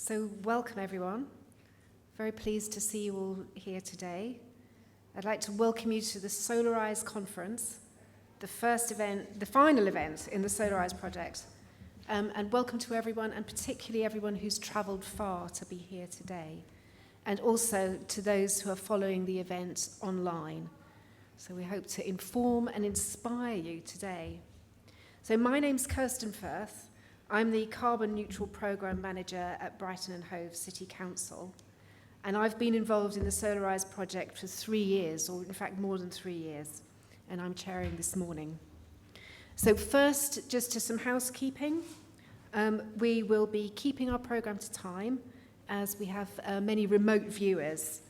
So welcome everyone. Very pleased to see you all here today. I'd like to welcome you to the SOLARISE conference, the first event, the final event in the SOLARISE project. And welcome to everyone, and particularly everyone who's travelled far to be here today. And also to those who are following the event online. So we hope to inform and inspire you today. So my name's Kirsten Firth. I'm the Carbon Neutral Programme Manager at Brighton and Hove City Council, and I've been involved in the SOLARISE project for 3 years, or in fact more than 3 years, and I'm chairing this morning. So first, just to some housekeeping. We will be keeping our programme to time, as we have many remote viewers.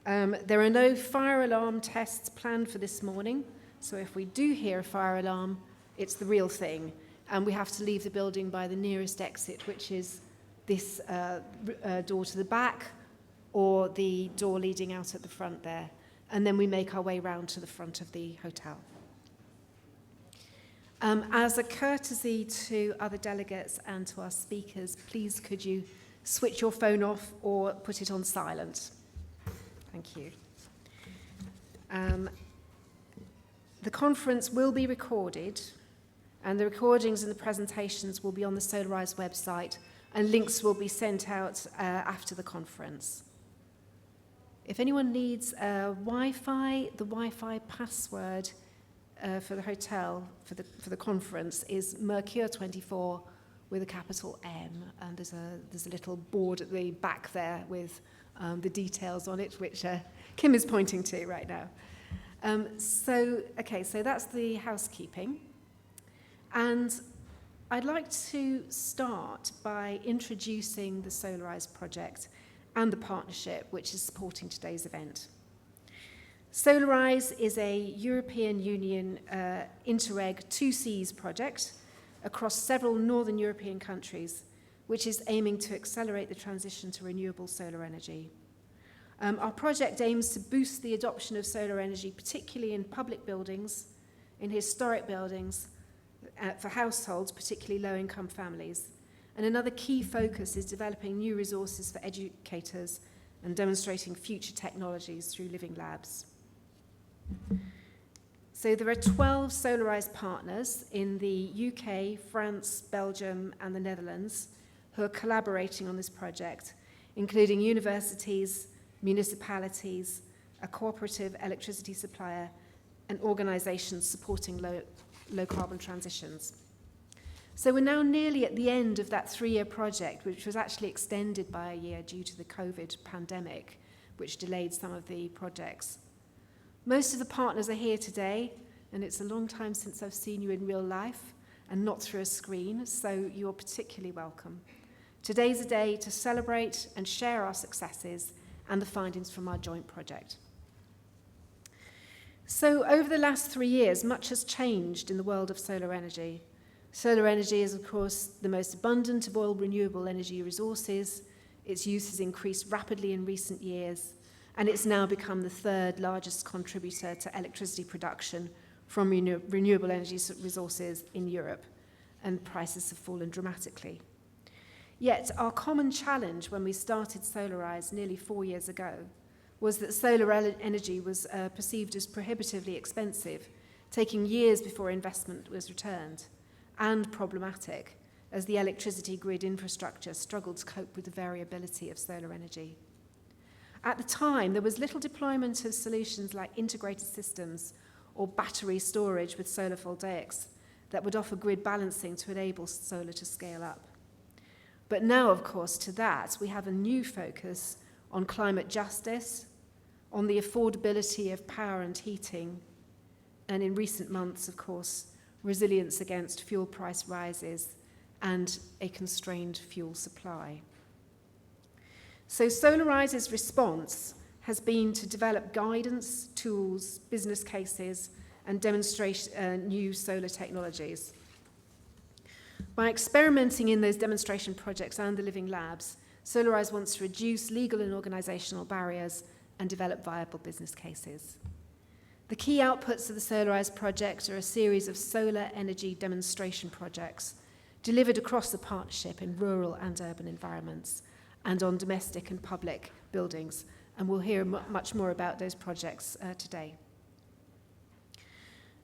There are no fire alarm tests planned for this morning, so if we do hear a fire alarm, it's the real thing. And we have to leave the building by the nearest exit, which is this door to the back or the door leading out at the front there. And then we make our way round to the front of the hotel. As a courtesy to other delegates and to our speakers, please could you switch your phone off or put it on silent? Thank you. The conference will be recorded, and the recordings and the presentations will be on the SOLARISE website, and links will be sent out after the conference. If anyone needs Wi-Fi, the Wi-Fi password for the hotel for the conference is Mercure24 with a capital M, and there's a little board at the back there with the details on it, which Kim is pointing to right now. So that's the housekeeping. And I'd like to start by introducing the SOLARISE project and the partnership which is supporting today's event. SOLARISE is a European Union Interreg 2Cs project across several northern European countries, which is aiming to accelerate the transition to renewable solar energy. Our project aims to boost the adoption of solar energy, particularly in public buildings, in historic buildings, for households, particularly low-income families. And another key focus is developing new resources for educators and demonstrating future technologies through living labs. So there are 12 SOLARISE partners in the UK, France, Belgium, and the Netherlands who are collaborating on this project, including universities, municipalities, a cooperative electricity supplier, and organisations supporting low-carbon transitions. So we're now nearly at the end of that 3-year project, which was actually extended by a year due to the COVID pandemic, which delayed some of the projects. Most of the partners are here today, and it's a long time since I've seen you in real life and not through a screen, so you're particularly welcome. Today's a day to celebrate and share our successes and the findings from our joint project. So over the last 3 years, much has changed in the world of solar energy. Solar energy is, of course, the most abundant of all renewable energy resources. Its use has increased rapidly in recent years, and it's now become the 3rd largest contributor to electricity production from renewable energy resources in Europe, and prices have fallen dramatically. Yet our common challenge when we started SOLARISE nearly 4 years ago was that solar energy was perceived as prohibitively expensive, taking years before investment was returned, and problematic, as the electricity grid infrastructure struggled to cope with the variability of solar energy. At the time, there was little deployment of solutions like integrated systems or battery storage with solar voltaics that would offer grid balancing to enable solar to scale up. But now, of course, to that, we have a new focus on climate justice, on the affordability of power and heating, and in recent months, of course, resilience against fuel price rises and a constrained fuel supply. So SOLARISE's response has been to develop guidance, tools, business cases, and demonstrate new solar technologies. By experimenting in those demonstration projects and the living labs, SOLARISE wants to reduce legal and organisational barriers and develop viable business cases. The key outputs of the SOLARISE project are a series of solar energy demonstration projects delivered across the partnership in rural and urban environments, and on domestic and public buildings. And we'll hear much more about those projects today.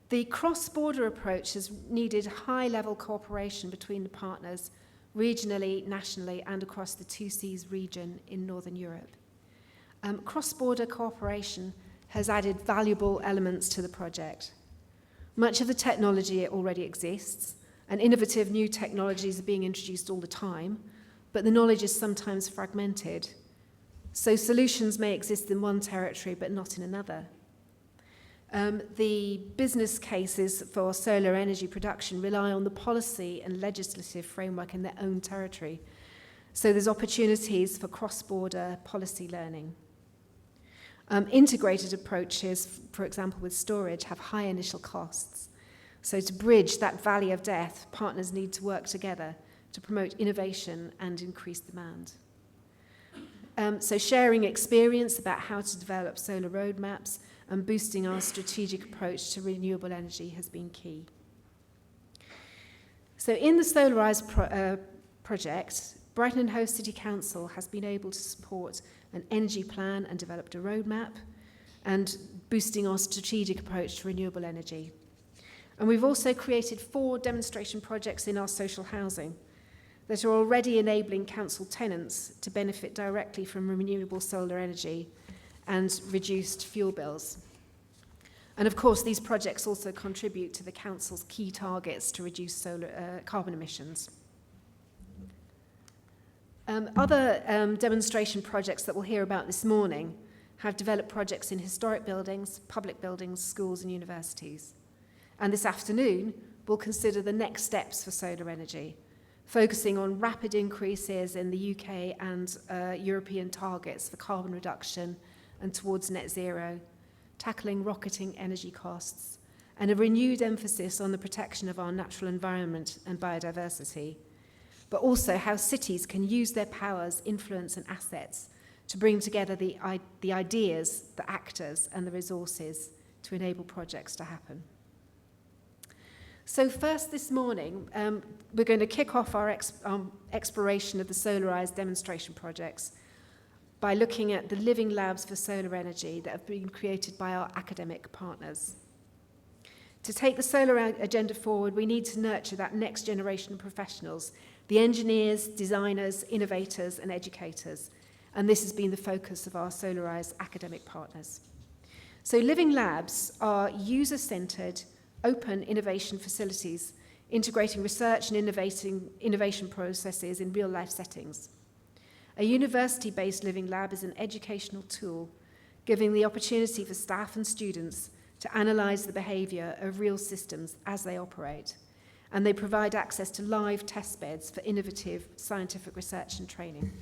The cross-border approach has needed high-level cooperation between the partners, regionally, nationally, and across the Two Seas region in Northern Europe. Cross-border cooperation has added valuable elements to the project. Much of the technology already exists, and innovative new technologies are being introduced all the time, but the knowledge is sometimes fragmented. So solutions may exist in one territory, but not in another. The business cases for solar energy production rely on the policy and legislative framework in their own territory. So there's opportunities for cross-border policy learning. Integrated approaches, for example with storage, have high initial costs. So to bridge that valley of death, partners need to work together to promote innovation and increase demand. So sharing experience about how to develop solar roadmaps and boosting our strategic approach to renewable energy has been key. So in the SOLARISE project, Brighton and Hove City Council has been able to support an energy plan and developed a roadmap and boosting our strategic approach to renewable energy. And we've also created 4 demonstration projects in our social housing that are already enabling council tenants to benefit directly from renewable solar energy and reduced fuel bills. And of course, these projects also contribute to the council's key targets to reduce solar carbon emissions. Other demonstration projects that we'll hear about this morning have developed projects in historic buildings, public buildings, schools and universities. And this afternoon, we'll consider the next steps for solar energy, focusing on rapid increases in the UK and European targets for carbon reduction and towards net zero, tackling rocketing energy costs, and a renewed emphasis on the protection of our natural environment and biodiversity, but also how cities can use their powers, influence and assets to bring together the ideas, the actors and the resources to enable projects to happen. So first this morning, we're going to kick off our exploration of the SOLARISE demonstration projects by looking at the living labs for solar energy that have been created by our academic partners. To take the solar agenda forward, we need to nurture that next generation of professionals, the engineers, designers, innovators, and educators. And this has been the focus of our SOLARISE academic partners. So living labs are user-centered, open innovation facilities, integrating research and innovation processes in real-life settings. A university-based living lab is an educational tool, giving the opportunity for staff and students to analyse the behaviour of real systems as they operate, and they provide access to live test beds for innovative scientific research and training.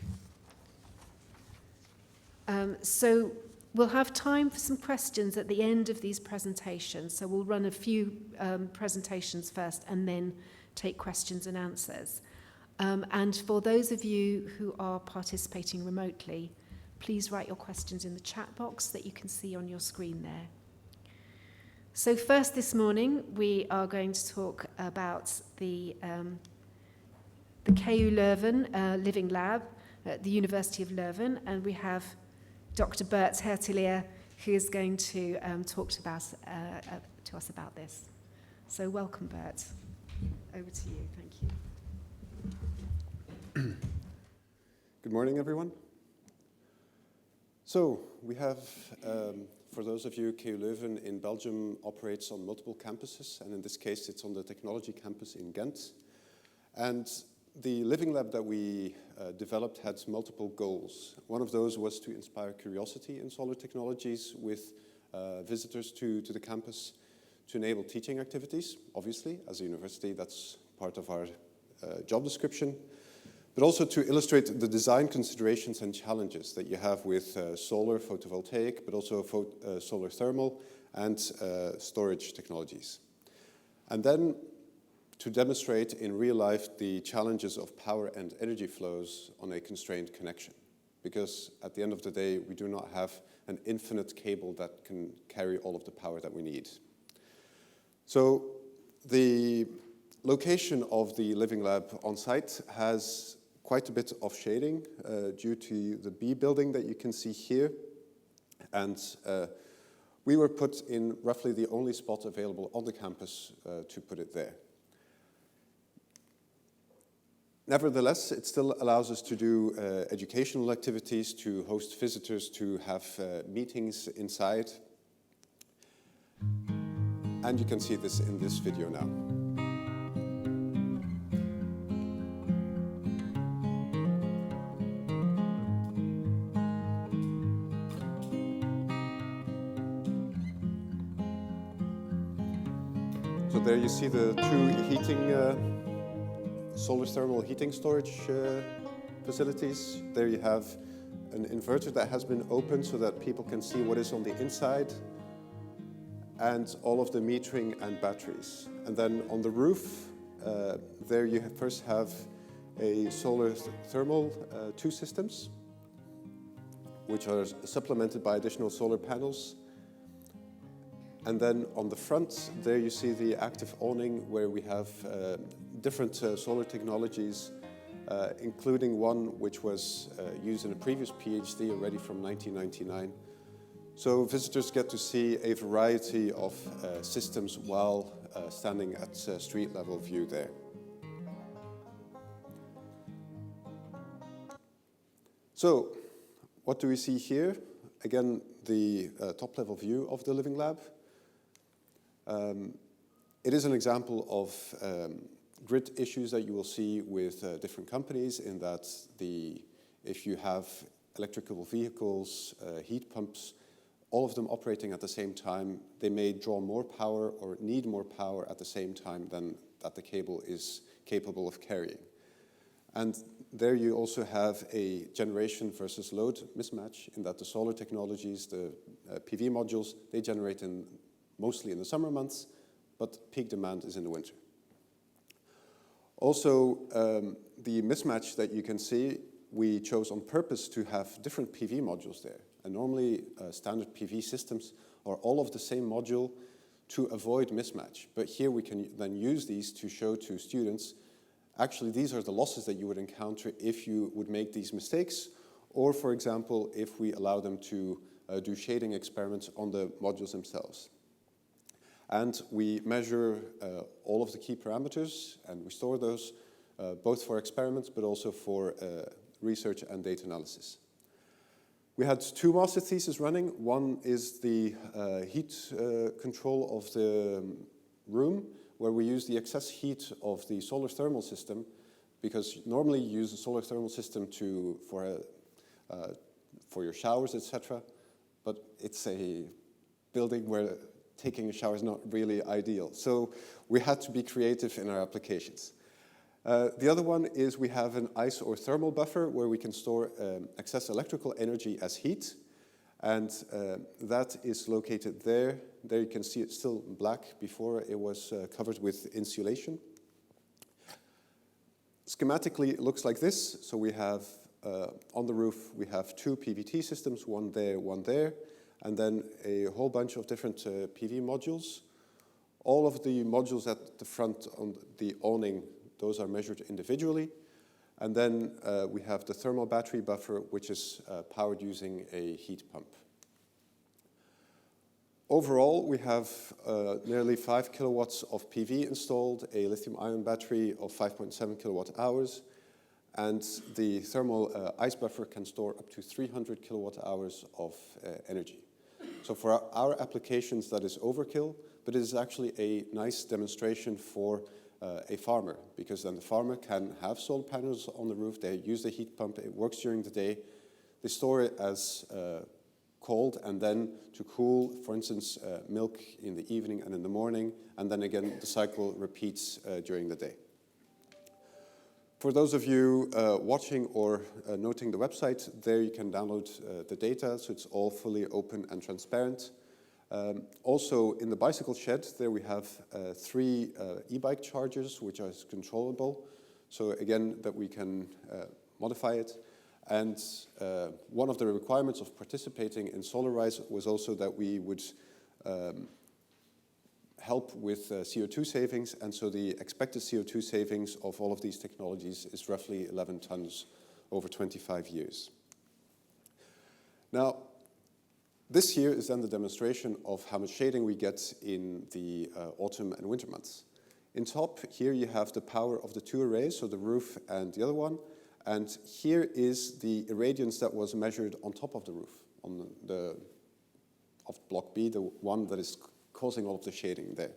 So we'll have time for some questions at the end of these presentations, so we'll run a few presentations first and then take questions and answers. And for those of you who are participating remotely, please write your questions in the chat box that you can see on your screen there. So first this morning, we are going to talk about the KU Leuven Living Lab at the University of Leuven, and we have Dr. Bert Hertelier, who is going to talk to us about this. So welcome, Bert. Over to you. Thank you. Good morning, everyone. So we have, for those of you, KU Leuven in Belgium operates on multiple campuses, and in this case, it's on the technology campus in Ghent. And the living lab that we developed had multiple goals. One of those was to inspire curiosity in solar technologies with visitors to the campus, to enable teaching activities. Obviously, as a university, that's part of our job description, but also to illustrate the design considerations and challenges that you have with solar photovoltaic, but also solar thermal and storage technologies. And then to demonstrate in real life the challenges of power and energy flows on a constrained connection. Because at the end of the day, we do not have an infinite cable that can carry all of the power that we need. So the location of the living lab on site has quite a bit of shading due to the B building that you can see here. And we were put in roughly the only spot available on the campus to put it there. Nevertheless, it still allows us to do educational activities, to host visitors, to have meetings inside. And you can see this in this video now. So there you see the two heating, solar thermal heating storage facilities. There you have an inverter that has been opened so that people can see what is on the inside, and all of the metering and batteries. And then on the roof, there you first have a solar thermal 2 systems, which are supplemented by additional solar panels. And then on the front, there you see the active awning where we have different solar technologies, including one which was used in a previous PhD already from 1999. So visitors get to see a variety of systems while standing at street level view there. So what do we see here? Again, the top level view of the Living Lab. It is an example of grid issues that you will see with different companies, in that if you have electrical vehicles, heat pumps, all of them operating at the same time, they may draw more power or need more power at the same time than that the cable is capable of carrying. And there you also have a generation versus load mismatch, in that the solar technologies, the PV modules, they generate mostly in the summer months, but peak demand is in the winter. Also, the mismatch that you can see, we chose on purpose to have different PV modules there. And normally, standard PV systems are all of the same module to avoid mismatch. But here we can then use these to show to students, actually these are the losses that you would encounter if you would make these mistakes, or for example, if we allow them to do shading experiments on the modules themselves. And we measure all of the key parameters, and we store those both for experiments but also for research and data analysis. We had 2 master theses running. One is the heat control of the room, where we use the excess heat of the solar thermal system, because normally you use a solar thermal system for your showers, etc. But it's a building where taking a shower is not really ideal. So we had to be creative in our applications. The other one is we have an ice or thermal buffer where we can store excess electrical energy as heat. And that is located there. There you can see it's still black. Before it was covered with insulation. Schematically, it looks like this. So we have, on the roof, we have 2 PVT systems, one there, and then a whole bunch of different PV modules. All of the modules at the front on the awning, those are measured individually. And then we have the thermal battery buffer, which is powered using a heat pump. Overall, we have nearly 5 kilowatts of PV installed, a lithium-ion battery of 5.7 kilowatt hours, and the thermal ice buffer can store up to 300 kilowatt hours of energy. So for our applications, that is overkill, but it is actually a nice demonstration for a farmer, because then the farmer can have solar panels on the roof, they use the heat pump, it works during the day, they store it as cold, and then to cool, for instance, milk in the evening and in the morning, and then again the cycle repeats during the day. For those of you watching or noting the website, there you can download the data, so it's all fully open and transparent. Also, in the bicycle shed, there we have 3 e-bike chargers, which are controllable. So again, that we can modify it. And one of the requirements of participating in SOLARISE was also that we would help with CO2 savings, and so the expected CO2 savings of all of these technologies is roughly 11 tons over 25 years. Now, this here is then the demonstration of how much shading we get in the autumn and winter months. In top, here you have the power of the two arrays, so the roof and the other one, and here is the irradiance that was measured on top of the roof, on of block B, the one that is causing all of the shading there.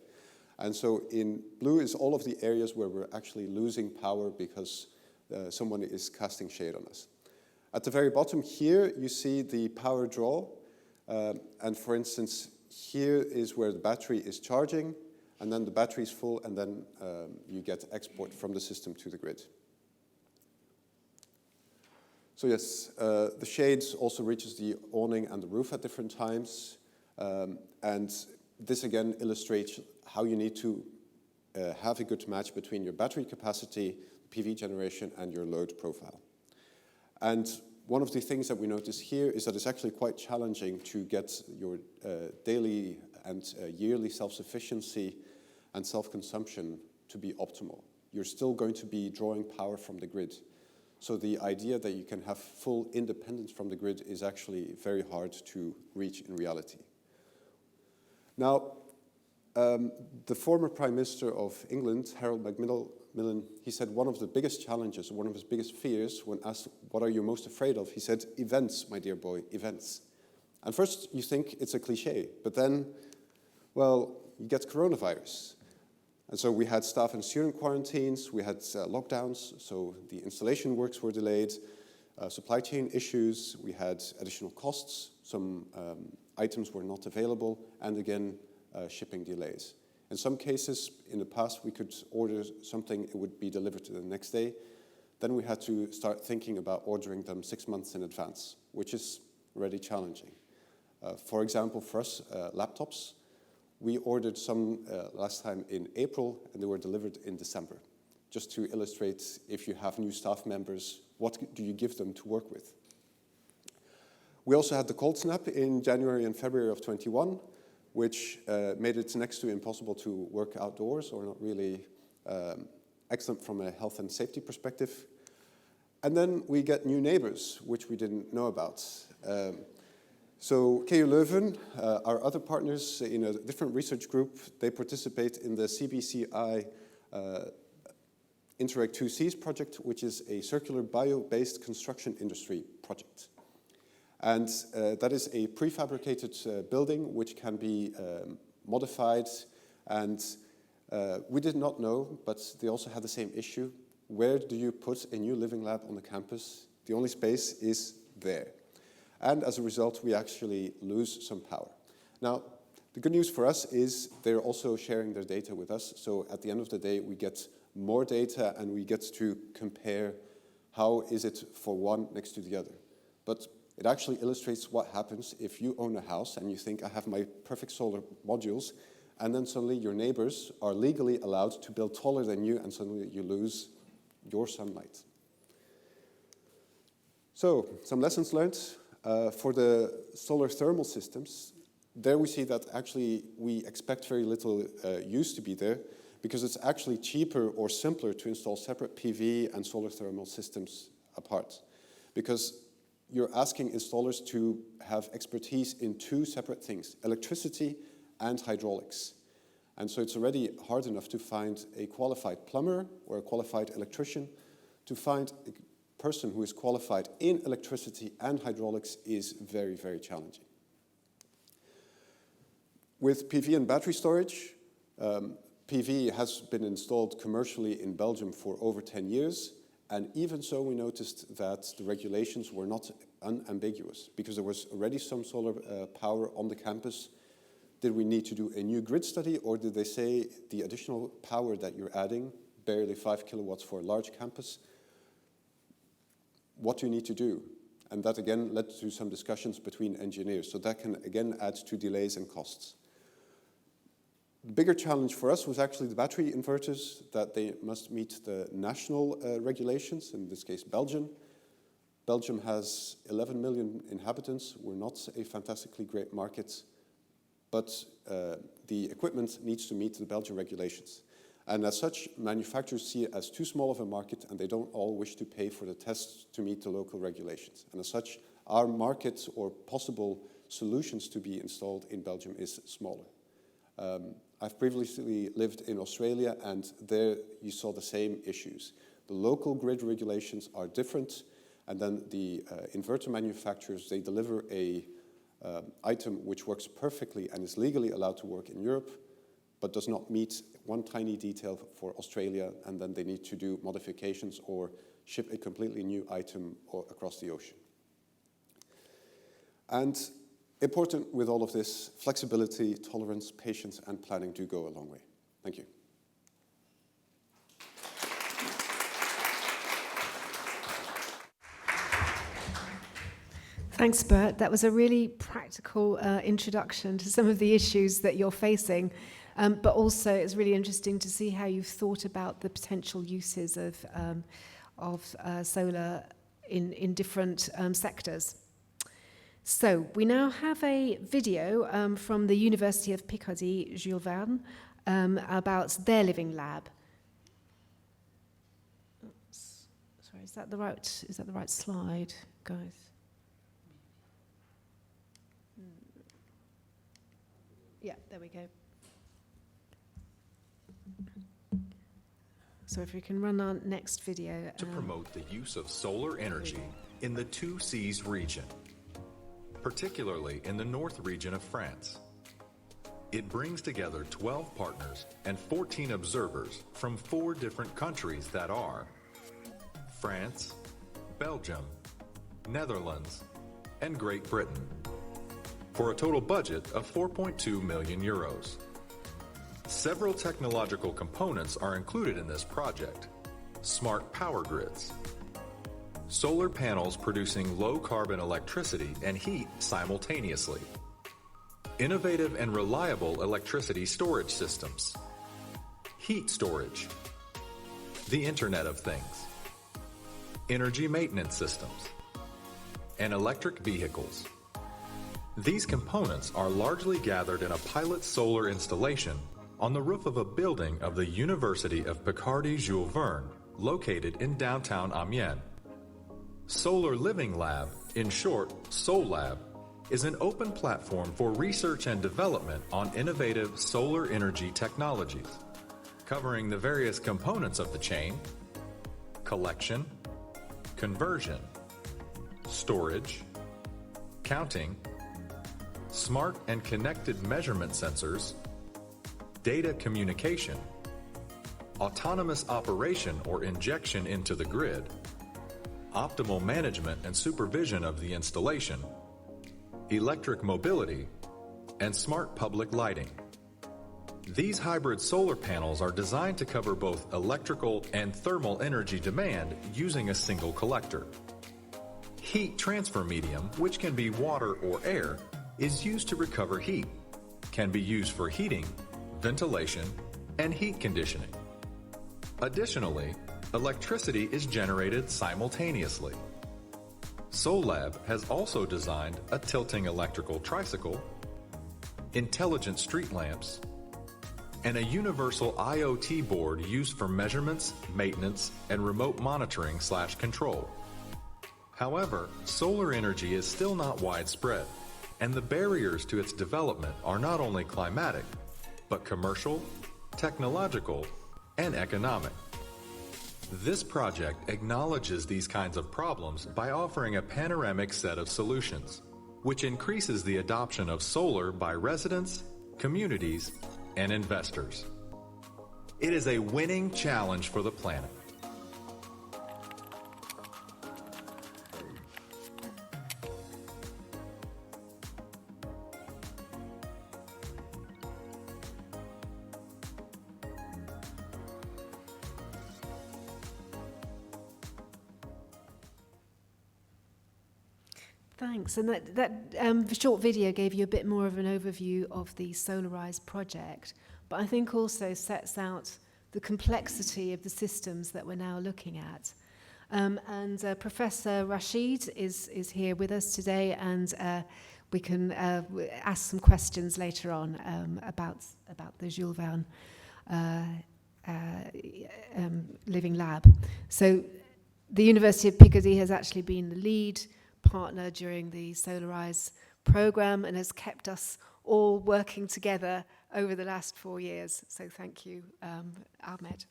And so in blue is all of the areas where we're actually losing power because someone is casting shade on us. At the very bottom here, you see the power draw. And for instance, here is where the battery is charging, and then the battery is full, and then you get export from the system to the grid. So yes, the shades also reaches the awning and the roof at different times. And this again illustrates how you need to have a good match between your battery capacity, PV generation, and your load profile. And one of the things that we notice here is that it's actually quite challenging to get your daily and yearly self-sufficiency and self-consumption to be optimal. You're still going to be drawing power from the grid. So the idea that you can have full independence from the grid is actually very hard to reach in reality. Now, the former Prime Minister of England, Harold Macmillan, he said one of the biggest challenges, one of his biggest fears, when asked, what are you most afraid of? He said, events, my dear boy, events. And first you think it's a cliche, but then, well, you get coronavirus. And so we had staff and student quarantines, we had lockdowns, so the installation works were delayed, supply chain issues, we had additional costs, some items were not available, and again, shipping delays. In some cases, in the past, we could order something, it would be delivered the next day. Then we had to start thinking about ordering them 6 months in advance, which is already challenging. For example, for us, laptops, we ordered some last time in April, and they were delivered in December. Just to illustrate, if you have new staff members, what do you give them to work with? We also had the cold snap in January and February of 21, which made it next to impossible to work outdoors, or not really excellent from a health and safety perspective. And then we get new neighbors, which we didn't know about. So KU Leuven, our other partners in a different research group, they participate in the CBCI Interact 2Cs project, which is a circular bio-based construction industry project. And that is a prefabricated building which can be modified. And we did not know, but they also had the same issue. Where do you put a new living lab on the campus? The only space is there. And as a result, we actually lose some power. Now, the good news for us is they're also sharing their data with us. So at the end of the day, we get more data and we get to compare how is it for one next to the other. But it actually illustrates what happens if you own a house and you think, I have my perfect solar modules, and then suddenly your neighbors are legally allowed to build taller than you, and suddenly you lose your sunlight. So, some lessons learned. For the solar thermal systems, there we see that actually we expect very little use to be there, because it's actually cheaper or simpler to install separate PV and solar thermal systems apart. Because you're asking installers to have expertise in two separate things, electricity and hydraulics. And so it's already hard enough to find a qualified plumber or a qualified electrician. To find a person who is qualified in electricity and hydraulics is very, very challenging. With PV and battery storage, PV has been installed commercially in Belgium for over 10 years. And even so, we noticed that the regulations were not unambiguous, because there was already some solar power on the campus. Did we need to do a new grid study, or did they say the additional power that you're adding, barely 5 kilowatts for a large campus, what do you need to do? And that again led to some discussions between engineers. So that can again add to delays and costs. The bigger challenge for us was actually the battery inverters, that they must meet the national regulations, in this case Belgium. Belgium has 11 million inhabitants. We're not a fantastically great market. but the equipment needs to meet the Belgian regulations. And as such, manufacturers see it as too small of a market, and they don't all wish to pay for the tests to meet the local regulations. And as such, our market or possible solutions to be installed in Belgium is smaller. I've previously lived in Australia, and there you saw the same issues. The local grid regulations are different, and then the inverter manufacturers, they deliver a item which works perfectly and is legally allowed to work in Europe, but does not meet one tiny detail for Australia, and then they need to do modifications or ship a completely new item across the ocean. And important with all of this, flexibility, tolerance, patience, and planning do go a long way. Thank you. Thanks, Bert. That was a really practical introduction to some of the issues that you're facing. But also, it's really interesting to see how you've thought about the potential uses of solar in different sectors. So we now have a video from the University of Picardy, Jules Verne, about their living lab. Oops. Sorry, is that the right slide, guys? Yeah, there we go. So if we can run our next video. To promote the use of solar energy in the 2 Seas region, particularly in the north region of France. It brings together 12 partners and 14 observers from 4 different countries that are France, Belgium, Netherlands, and Great Britain, for a total budget of 4.2 million euros. Several technological components are included in this project. Smart power grids, solar panels producing low-carbon electricity and heat simultaneously, innovative and reliable electricity storage systems, heat storage, the Internet of Things, energy maintenance systems, and electric vehicles. These components are largely gathered in a pilot solar installation on the roof of a building of the University of Picardy Jules Verne, located in downtown Amiens. Solar Living Lab, in short, SOLAB, is an open platform for research and development on innovative solar energy technologies, covering the various components of the chain: collection, conversion, storage, counting, smart and connected measurement sensors, data communication, autonomous operation or injection into the grid, optimal management and supervision of the installation, electric mobility, and smart public lighting. These hybrid solar panels are designed to cover both electrical and thermal energy demand using a single collector. Heat transfer medium, which can be water or air, is used to recover heat, can be used for heating, ventilation, and heat conditioning. Additionally, electricity is generated simultaneously. SOLAB has also designed a tilting electrical tricycle, intelligent street lamps, and a universal IoT board used for measurements, maintenance, and remote monitoring/control. However, solar energy is still not widespread, and the barriers to its development are not only climatic, but commercial, technological, and economic. This project acknowledges these kinds of problems by offering a panoramic set of solutions, which increases the adoption of solar by residents, communities, and investors. It is a winning challenge for the planet. Thanks. And that short video gave you a bit more of an overview of the SOLARISE project, but I think also sets out the complexity of the systems that we're now looking at. Professor Rashid is here with us today, and we can ask some questions later on about the Jules Verne Living Lab. So the University of Picardy has actually been the lead partner during the SOLARISE programme and has kept us all working together over the last 4 years. So thank you, Ahmed.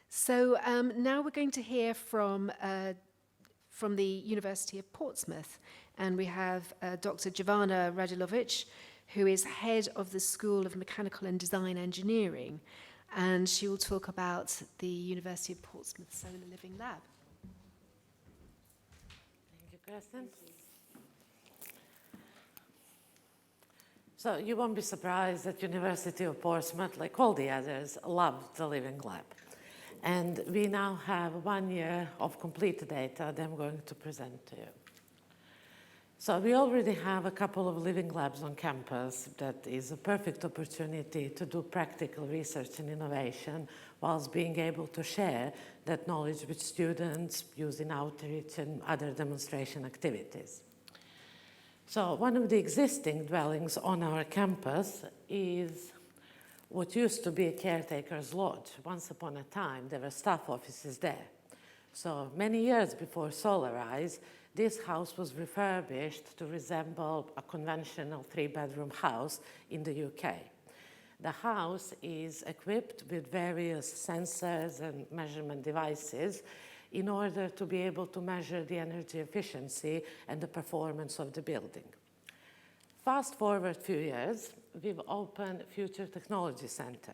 So now we're going to hear from the University of Portsmouth, and we have Dr. Jovana Radulovic, who is head of the School of Mechanical and Design Engineering, and she will talk about the University of Portsmouth Solar Living Lab. Thank you, Kirsten. So you won't be surprised that University of Portsmouth, like all the others, loved the Living Lab. And we now have 1 year of complete data that I'm going to present to you. So we already have a couple of living labs on campus that is a perfect opportunity to do practical research and innovation whilst being able to share that knowledge with students using outreach and other demonstration activities. So one of the existing dwellings on our campus is what used to be a caretaker's lodge. Once upon a time, there were staff offices there. So many years before SOLARISE, this house was refurbished to resemble a conventional 3-bedroom house in the UK. The house is equipped with various sensors and measurement devices in order to be able to measure the energy efficiency and the performance of the building. Fast forward a few years, we've opened Future Technology Center.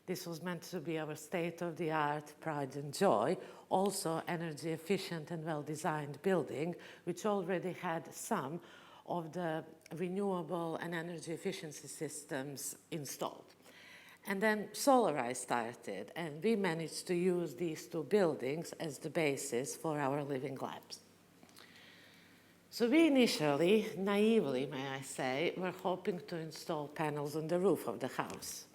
This was meant to be our state-of-the-art pride and joy, also energy efficient and well-designed building, which already had some of the renewable and energy efficiency systems installed. And then SOLARISE started, and we managed to use these two buildings as the basis for our living labs. So we initially, naively may I say, were hoping to install panels on the roof of the house.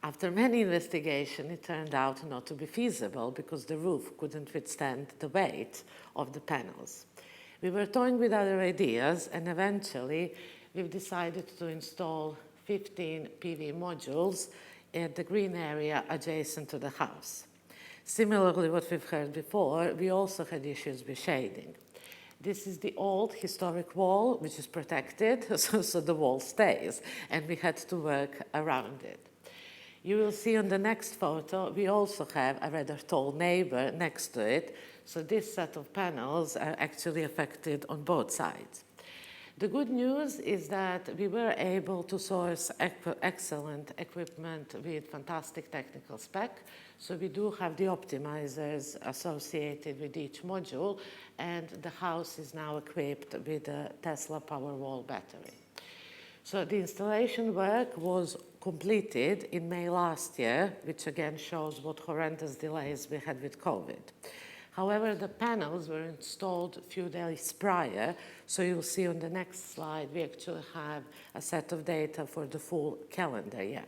After many investigations, it turned out not to be feasible because the roof couldn't withstand the weight of the panels. We were toying with other ideas, and eventually we've decided to install 15 PV modules at the green area adjacent to the house. Similarly, what we've heard before, we also had issues with shading. This is the old historic wall, which is protected, so the wall stays, and we had to work around it. You will see on the next photo, we also have a rather tall neighbor next to it, so this set of panels are actually affected on both sides. The good news is that we were able to source excellent equipment with fantastic technical spec. So we do have the optimizers associated with each module, and the house is now equipped with a Tesla Powerwall battery. So the installation work was completed in May last year, which again shows what horrendous delays we had with COVID. However, the panels were installed a few days prior, so you'll see on the next slide, we actually have a set of data for the full calendar year.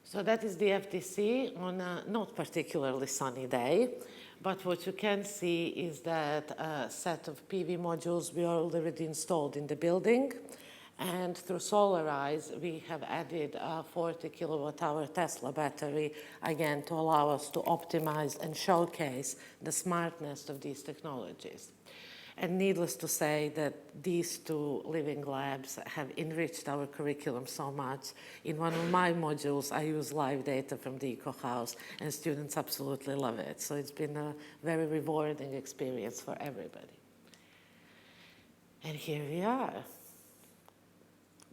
So that is the FDC on a not particularly sunny day, but what you can see is that a set of PV modules we already installed in the building, and through SOLARISE, we have added a 40 kilowatt-hour Tesla battery, again, to allow us to optimize and showcase the smartness of these technologies. And needless to say that these two living labs have enriched our curriculum so much. In one of my modules, I use live data from the Eco House, and students absolutely love it. So it's been a very rewarding experience for everybody. And here we are.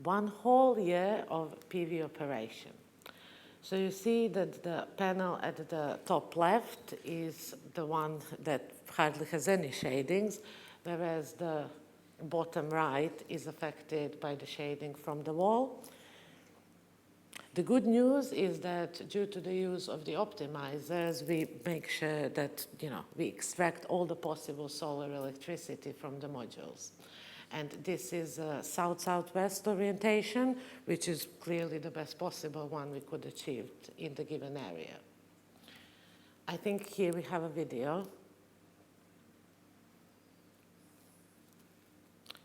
1 whole year of PV operation. So you see that the panel at the top left is the one that hardly has any shadings, whereas the bottom right is affected by the shading from the wall. The good news is that due to the use of the optimizers, we make sure that we extract all the possible solar electricity from the modules. And this is a south-southwest orientation, which is clearly the best possible one we could achieve in the given area. I think here we have a video.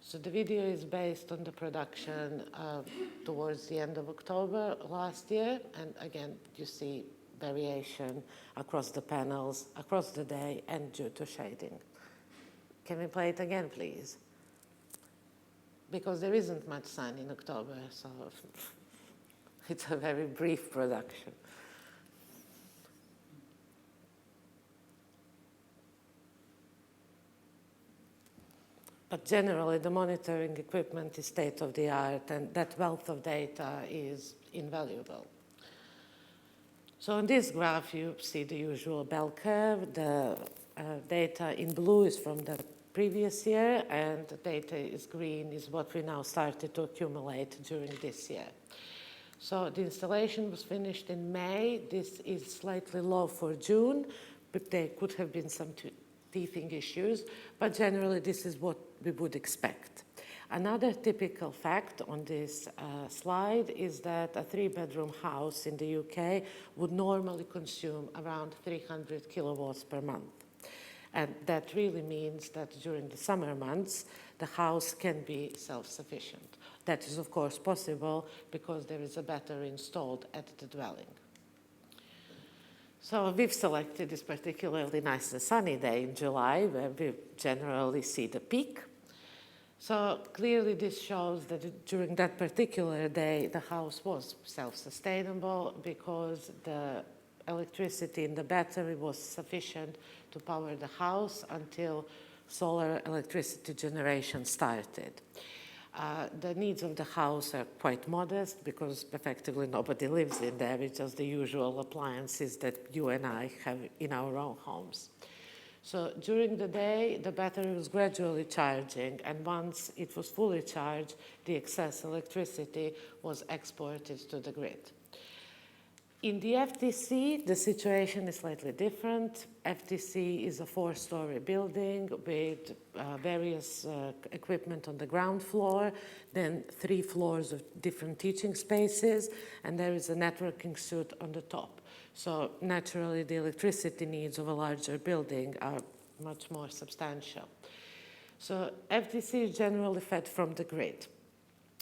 So the video is based on the production towards the end of October last year, and again, you see variation across the panels, across the day, and due to shading. Can we play it again, please? Because there isn't much sun in October, so it's a very brief production. But generally, the monitoring equipment is state-of-the-art, and that wealth of data is invaluable. So on this graph, you see the usual bell curve. The data in blue is from the previous year, and the data is green is what we now started to accumulate during this year. So the installation was finished in May. This is slightly low for June, but there could have been some teething issues, but generally this is what we would expect. Another typical fact on this slide is that a 3-bedroom house in the UK would normally consume around 300 kilowatts per month. And that really means that during the summer months, the house can be self-sufficient. That is, of course, possible because there is a battery installed at the dwelling. So we've selected this particularly nice and sunny day in July, where we generally see the peak. So clearly this shows that during that particular day, the house was self-sustainable because the electricity in the battery was sufficient to power the house until solar electricity generation started. The needs of the house are quite modest because effectively nobody lives in there. It's just the usual appliances that you and I have in our own homes. So during the day, the battery was gradually charging, and once it was fully charged, the excess electricity was exported to the grid. In the FTC, the situation is slightly different. FTC is a 4-story building with various equipment on the ground floor, then 3 floors of different teaching spaces, and there is a networking suite on the top. So naturally, the electricity needs of a larger building are much more substantial. So FTC is generally fed from the grid.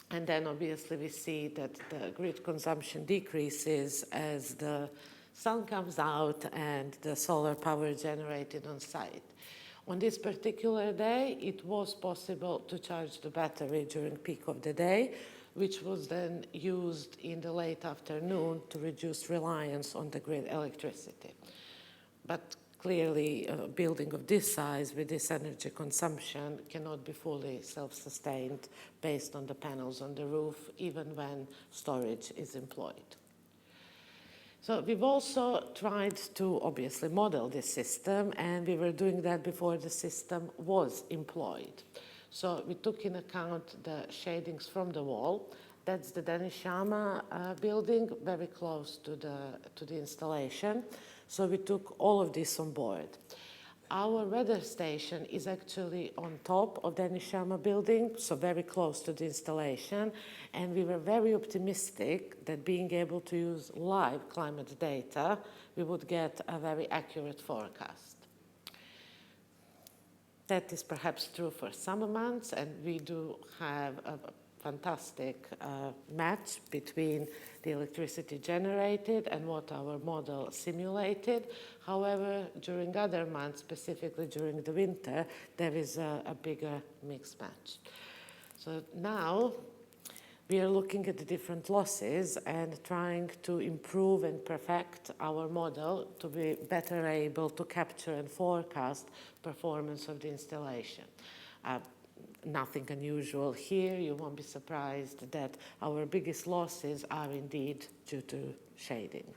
And then obviously we see that the grid consumption decreases as the sun comes out and the solar power generated on site. On this particular day, it was possible to charge the battery during peak of the day, which was then used in the late afternoon to reduce reliance on the grid electricity. But clearly, a building of this size with this energy consumption cannot be fully self-sustained based on the panels on the roof, even when storage is employed. So we've also tried to obviously model this system, and we were doing that before the system was employed. So we took in account the shadings from the wall. That's the Denishama building, very close to the installation. So we took all of this on board. Our weather station is actually on top of the Denishama building, so very close to the installation. And we were very optimistic that being able to use live climate data, we would get a very accurate forecast. That is perhaps true for summer months, and we do have a fantastic match between the electricity generated and what our model simulated. However, during other months, specifically during the winter, there is a bigger mixed match. So now we are looking at the different losses and trying to improve and perfect our model to be better able to capture and forecast performance of the installation. Nothing unusual here. You won't be surprised that our biggest losses are indeed due to shading.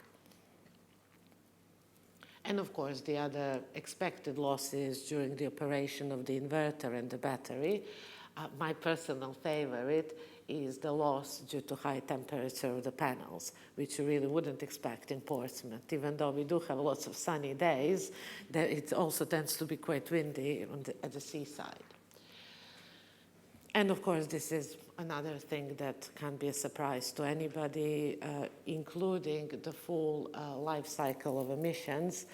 And of course, the other expected losses during the operation of the inverter and the battery. My personal favorite is the loss due to high temperature of the panels, which you really wouldn't expect in Portsmouth. Even though we do have lots of sunny days, it also tends to be quite windy at the seaside. And of course, this is another thing that can be a surprise to anybody, including the full life cycle of emissions.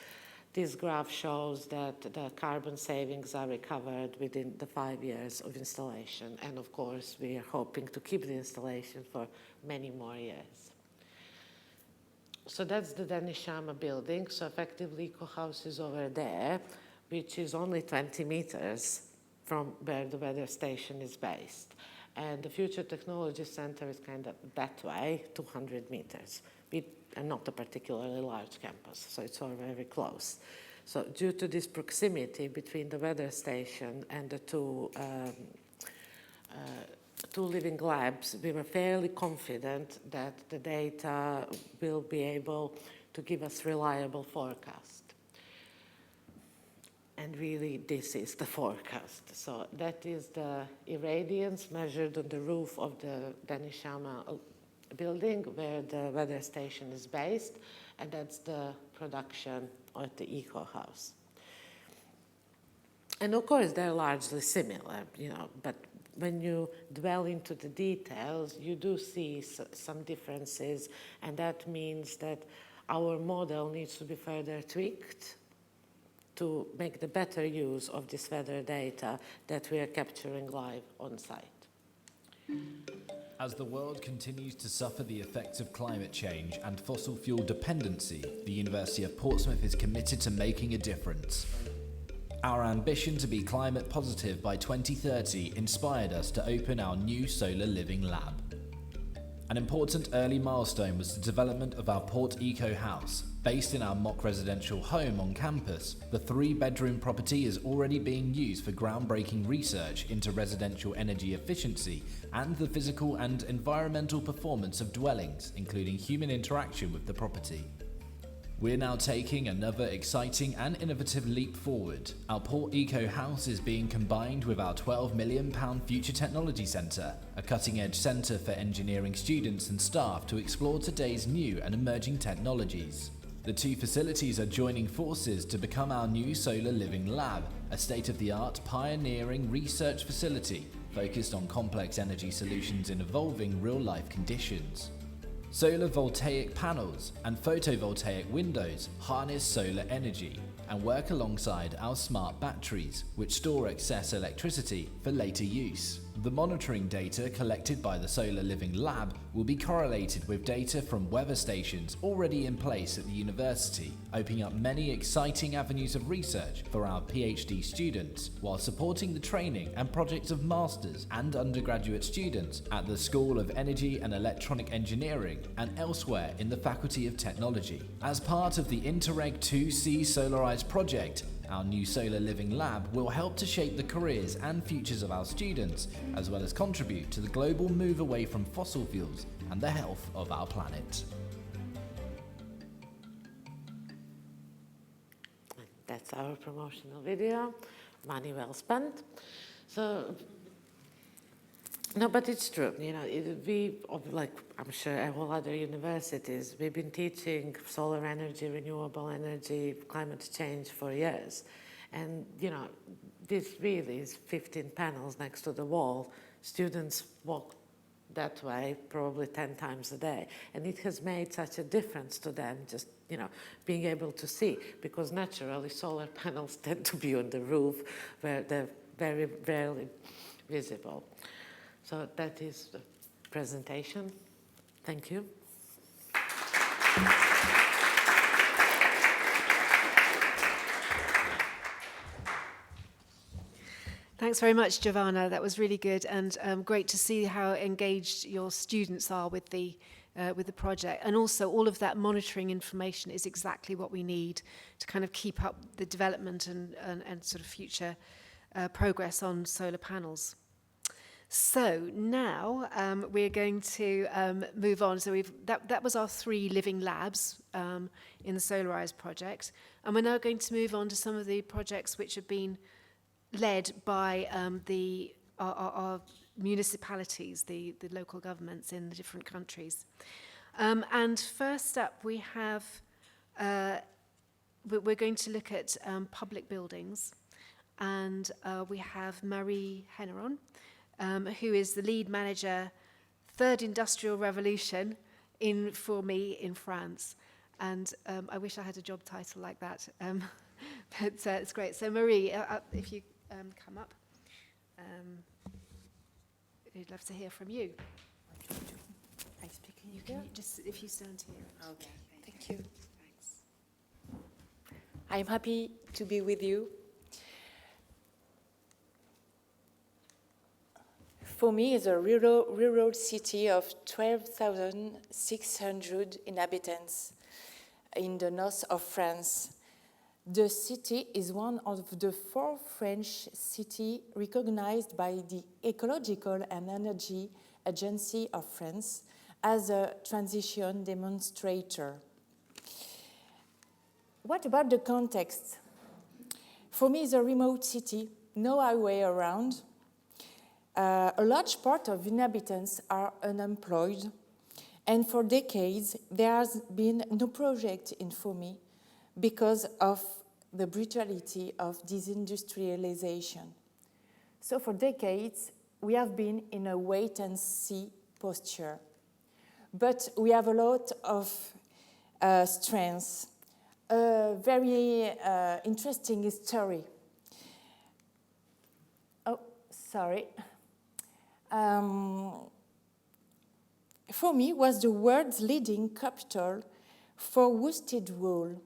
This graph shows that the carbon savings are recovered within the 5 years of installation. And of course, we are hoping to keep the installation for many more years. So that's the Denishama building. So effectively, Eco House is over there, which is only 20 meters from where the weather station is based. And the Future Technology Center is kind of that way, 200 meters. And not a particularly large campus, so it's all very close. So due to this proximity between the weather station and the two living labs, we were fairly confident that the data will be able to give us reliable forecast. And really, this is the forecast. So that is the irradiance measured on the roof of the Denishama building where the weather station is based, and that's the production at the Eco House. And of course, they're largely similar, but when you dwell into the details, you do see some differences, and that means that our model needs to be further tweaked to make the better use of this weather data that we are capturing live on site. As the world continues to suffer the effects of climate change and fossil fuel dependency, the University of Portsmouth is committed to making a difference. Our ambition to be climate positive by 2030 inspired us to open our new Solar Living Lab. An important early milestone was the development of our Port Eco House. Based in our mock residential home on campus, the 3-bedroom property is already being used for groundbreaking research into residential energy efficiency and the physical and environmental performance of dwellings, including human interaction with the property. We're now taking another exciting and innovative leap forward. Our Port Eco House is being combined with our £12 million Future Technology Centre, a cutting-edge centre for engineering students and staff to explore today's new and emerging technologies. The two facilities are joining forces to become our new Solar Living Lab, a state-of-the-art pioneering research facility focused on complex energy solutions in evolving real-life conditions. Solar voltaic panels and photovoltaic windows harness solar energy and work alongside our smart batteries, which store excess electricity for later use. The monitoring data collected by the Solar Living Lab will be correlated with data from weather stations already in place at the university, opening up many exciting avenues of research for our PhD students, while supporting the training and projects of masters and undergraduate students at the School of Energy and Electronic Engineering and elsewhere in the Faculty of Technology. As part of the Interreg 2C SOLARISE project, our new Solar Living Lab will help to shape the careers and futures of our students, as well as contribute to the global move away from fossil fuels and the health of our planet. That's our promotional video. Money well spent. So, no, but it's true. Like I'm sure all other universities, we've been teaching solar energy, renewable energy, climate change for years. And, this really is 15 panels next to the wall. Students walk that way probably 10 times a day. And it has made such a difference to them just, being able to see, because naturally solar panels tend to be on the roof where they're very rarely visible. So that is the presentation. Thank you. Thanks very much, Giovanna. That was really good, and great to see how engaged your students are with the project. And also, all of that monitoring information is exactly what we need to kind of keep up the development and sort of future progress on solar panels. So now we're going to move on. So that was our 3 living labs in the SOLARISE project, and we're now going to move on to some of the projects which have been led by our municipalities, the local governments in the different countries. And first up, we have we're going to look at public buildings, and we have Marie Henneron, who is the lead manager, Third Industrial Revolution for me in France. And I wish I had a job title like that. But it's great. So Marie, if you come up, we'd love to hear from you. I speak in You can just, if you stand here. Okay, thank you. Thanks. I'm happy to be with you. For me, it's a rural city of 12,600 inhabitants in the north of France. The city is one of the 4 French cities recognized by the Ecological and Energy Agency of France as a transition demonstrator. What about the context? For me, it's a remote city, no highway around. A large part of inhabitants are unemployed, and for decades there has been no project in Fourmi because of the brutality of disindustrialization. So for decades we have been in a wait-and-see posture. But we have a lot of strengths, a very interesting story. Oh, sorry. Fourmi was the world's leading capital for worsted wool.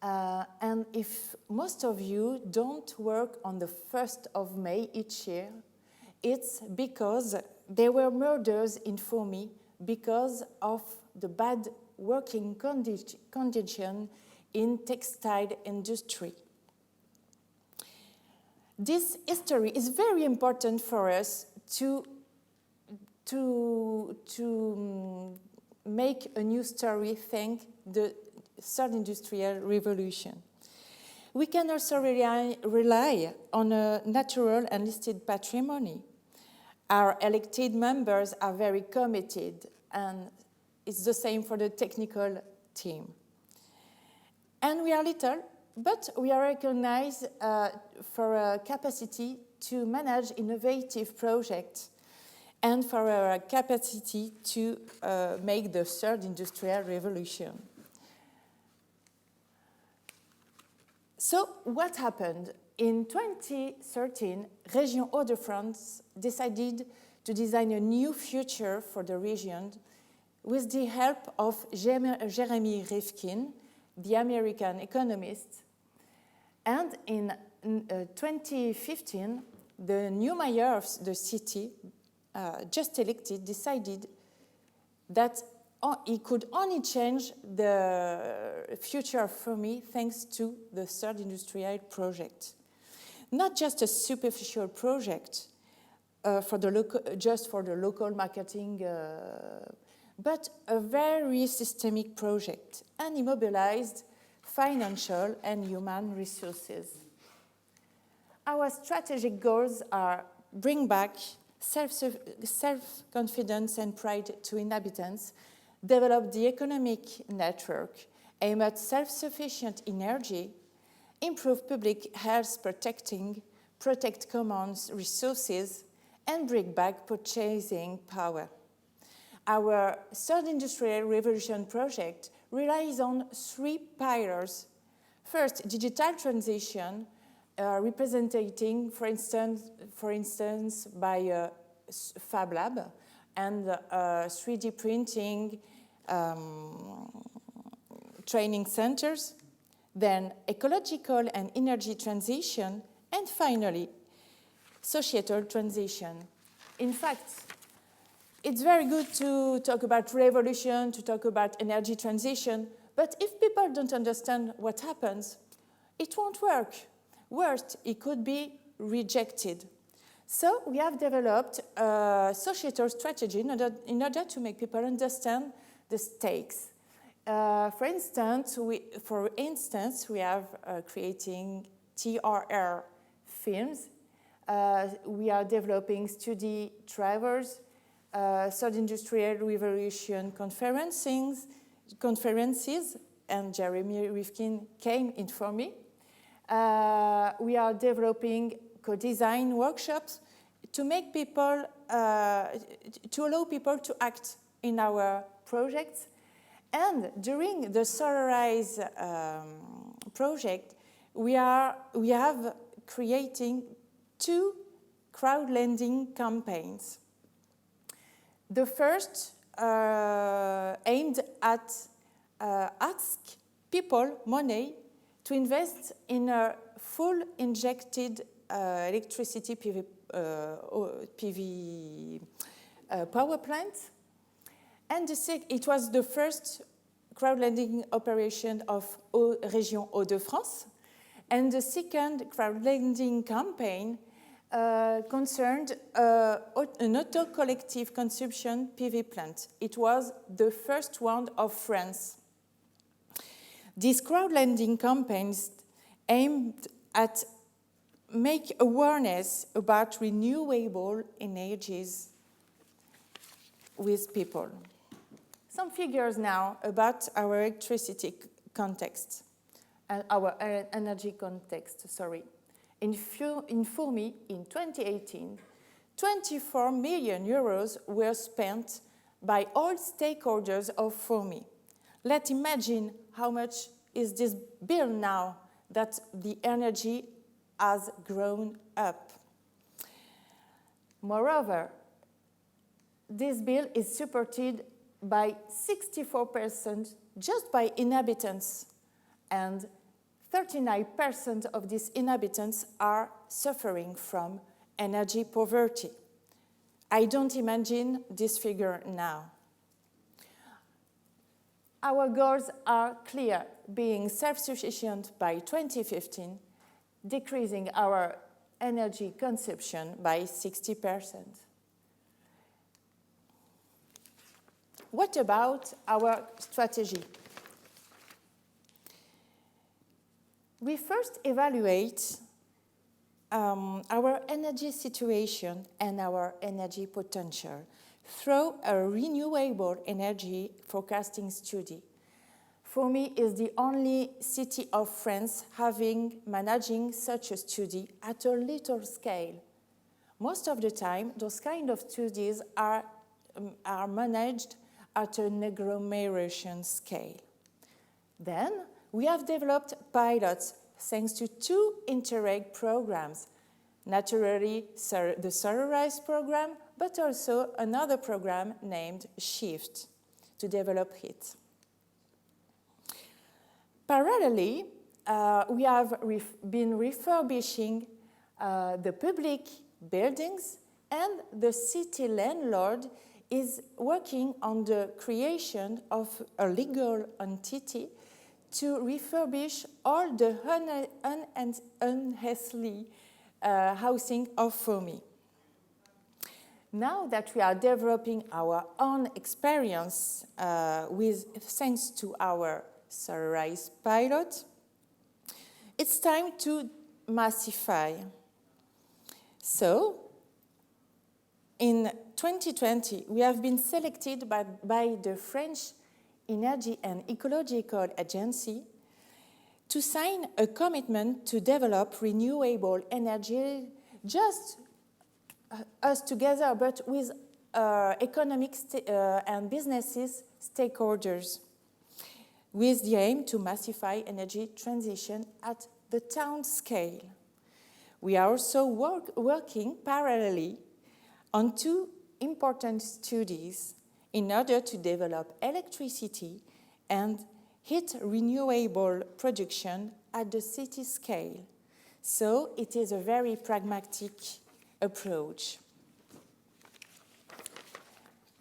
And if most of you don't work on the 1st of May each year, it's because there were murders in Fourmi because of the bad working condition in textile industry. This history is very important for us to make a new story, thank the third industrial revolution. We can also rely on a natural and listed patrimony. Our elected members are very committed, and it's the same for the technical team. And we are little, but we are recognized for our capacity to manage innovative projects and for our capacity to make the third industrial revolution. So what happened? In 2013, Région Hauts-de-France decided to design a new future for the region with the help of Jeremy Rifkin, the American economist. And in 2015, the new mayor of the city, just elected, decided that he could only change the future of Fourmi thanks to the third industrial project. Not just a superficial project just for the local marketing, but a very systemic project, and he mobilized financial and human resources. Our strategic goals are bring back self-confidence and pride to inhabitants, develop the economic network, aim at self-sufficient energy, improve public health protect common resources, and bring back purchasing power. Our third industrial revolution project relies on 3 pillars. First, digital transition, representing, for instance, by a Fab Lab and 3D printing training centers, then ecological and energy transition, and finally, societal transition. In fact, it's very good to talk about revolution, to talk about energy transition, but if people don't understand what happens, it won't work. Worst, it could be rejected. So we have developed a societal strategy in order to make people understand the stakes. For instance, we have creating TRR films. We are developing study drivers, third industrial revolution conferences, and Jeremy Rifkin came in for me. We are developing co-design workshops to make people, to allow people to act in our projects. And during the SOLARISE project, we have creating 2 crowdlending campaigns. The first aimed at ask people money to invest in a full injected electricity PV power plant. And it was the first crowdlending operation of Région Hauts-de-France. And the second crowdlending campaign concerned an auto-collective consumption PV plant. It was the first one of France. These crowdlending campaigns aimed at make awareness about renewable energies with people. Some figures now about our electricity context and our energy context, sorry. In FORMI, in 2018, 24 million euros were spent by all stakeholders of FORMI. Let's imagine how much is this bill now that the energy has grown up. Moreover, this bill is supported by 64% just by inhabitants, and 39% of these inhabitants are suffering from energy poverty. I don't imagine this figure now. Our goals are clear: being self-sufficient by 2015, decreasing our energy consumption by 60%. What about our strategy? We first evaluate our energy situation and our energy potential through a renewable energy forecasting study. FORMI is the only city of France managing such a study at a little scale. Most of the time, those kind of studies are managed at an agglomeration scale. Then, we have developed pilots thanks to 2 Interreg programs, naturally the SOLARISE program, but also another program named SHIFT to develop it. Parallelly, we have been refurbishing the public buildings, and the city landlord is working on the creation of a legal entity to refurbish all the unhealthy housing of FORMI. Now that we are developing our own experience thanks to our SOLARISE pilot, it's time to massify. So, in 2020, we have been selected by the French Energy and Ecological Agency to sign a commitment to develop renewable energy, just us together, but with economic and businesses stakeholders, with the aim to massify energy transition at the town scale. We are also working parallelly on 2 important studies in order to develop electricity and heat renewable production at the city scale. So it is a very pragmatic approach.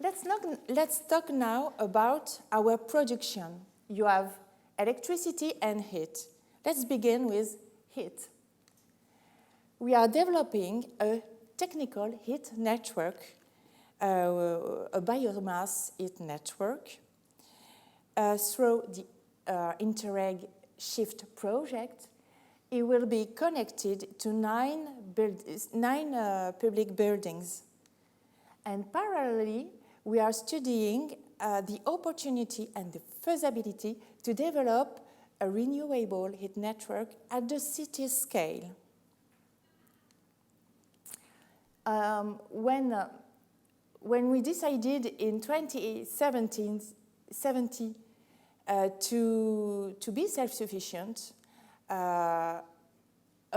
Let's talk now about our production. You have electricity and heat. Let's begin with heat. We are developing a technical heat network, a biomass heat network, through the Interreg SHIFT project. It will be connected to 9 public buildings. And parallelly, we are studying the opportunity and the feasibility to develop a renewable heat network at the city scale. When we decided in 2017 to be self-sufficient, a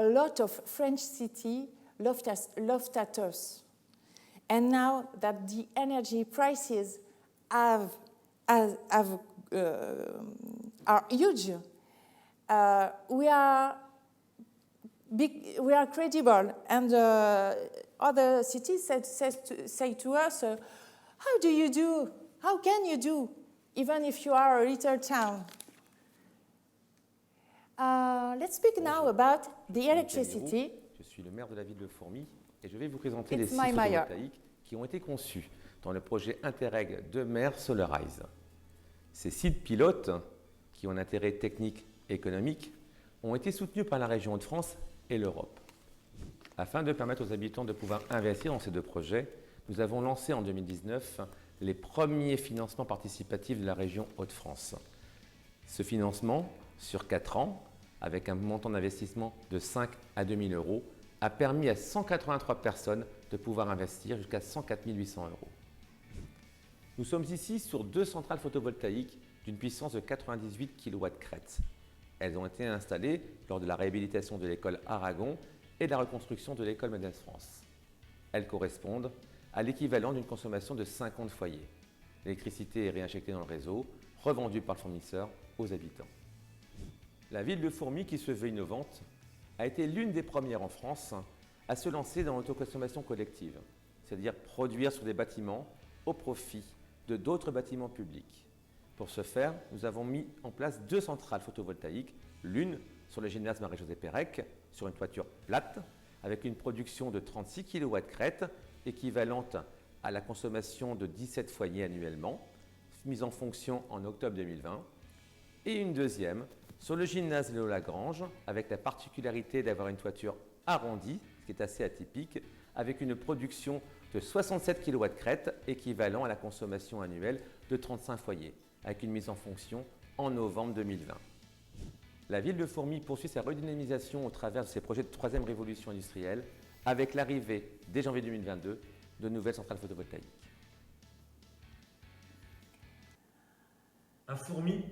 lot of French cities looked at us. And now that the energy prices are huge, we are credible, and other cities say to us, how do you do? How can you do, even if you are a little town? Let's speak now about the electricity. Je suis le maire de la ville de Fourmies et je vais vous présenter It's les my sites mayor. photovoltaïques qui ont été conçus dans le projet Interreg de maire SOLARISE. Ces sites pilotes, qui ont un intérêt technique et économique, ont été soutenus par la région de France et l'Europe. Afin de permettre aux habitants de pouvoir investir dans ces deux projets, nous avons lancé en 2019 les premiers financements participatifs de la région Hauts-de-France. Ce financement, sur 4 ans, avec un montant d'investissement de 5 à 2 000 euros, a permis à 183 personnes de pouvoir investir jusqu'à 104 800 euros. Nous sommes ici sur 2 centrales photovoltaïques d'une puissance de 98 kW crête. Elles ont été installées lors de la réhabilitation de l'école Aragon et de la reconstruction de l'école Médès France. Elles correspondent à l'équivalent d'une consommation de 50 foyers. L'électricité est réinjectée dans le réseau, revendue par le fournisseur aux habitants. La ville de Fourmies, qui se veut innovante, a été l'une des premières en France à se lancer dans l'autoconsommation collective, c'est-à-dire produire sur des bâtiments au profit de d'autres bâtiments publics. Pour ce faire, nous avons mis en place 2 centrales photovoltaïques, l'une sur le gymnase Marie-Josée Pérec, sur une toiture plate, avec une production de 36 kW crête, équivalente à la consommation de 17 foyers annuellement, mise en fonction en octobre 2020, et une deuxième sur le gymnase Léo Lagrange, avec la particularité d'avoir une toiture arrondie, ce qui est assez atypique, avec une production de 67 kW crête, équivalent à la consommation annuelle de 35 foyers, avec une mise en fonction en novembre 2020. La ville de Fourmies poursuit sa redynamisation au travers de ses projets de 3e révolution industrielle, avec l'arrivée, dès janvier 2022, de nouvelles centrales photovoltaïques. À Fourmies,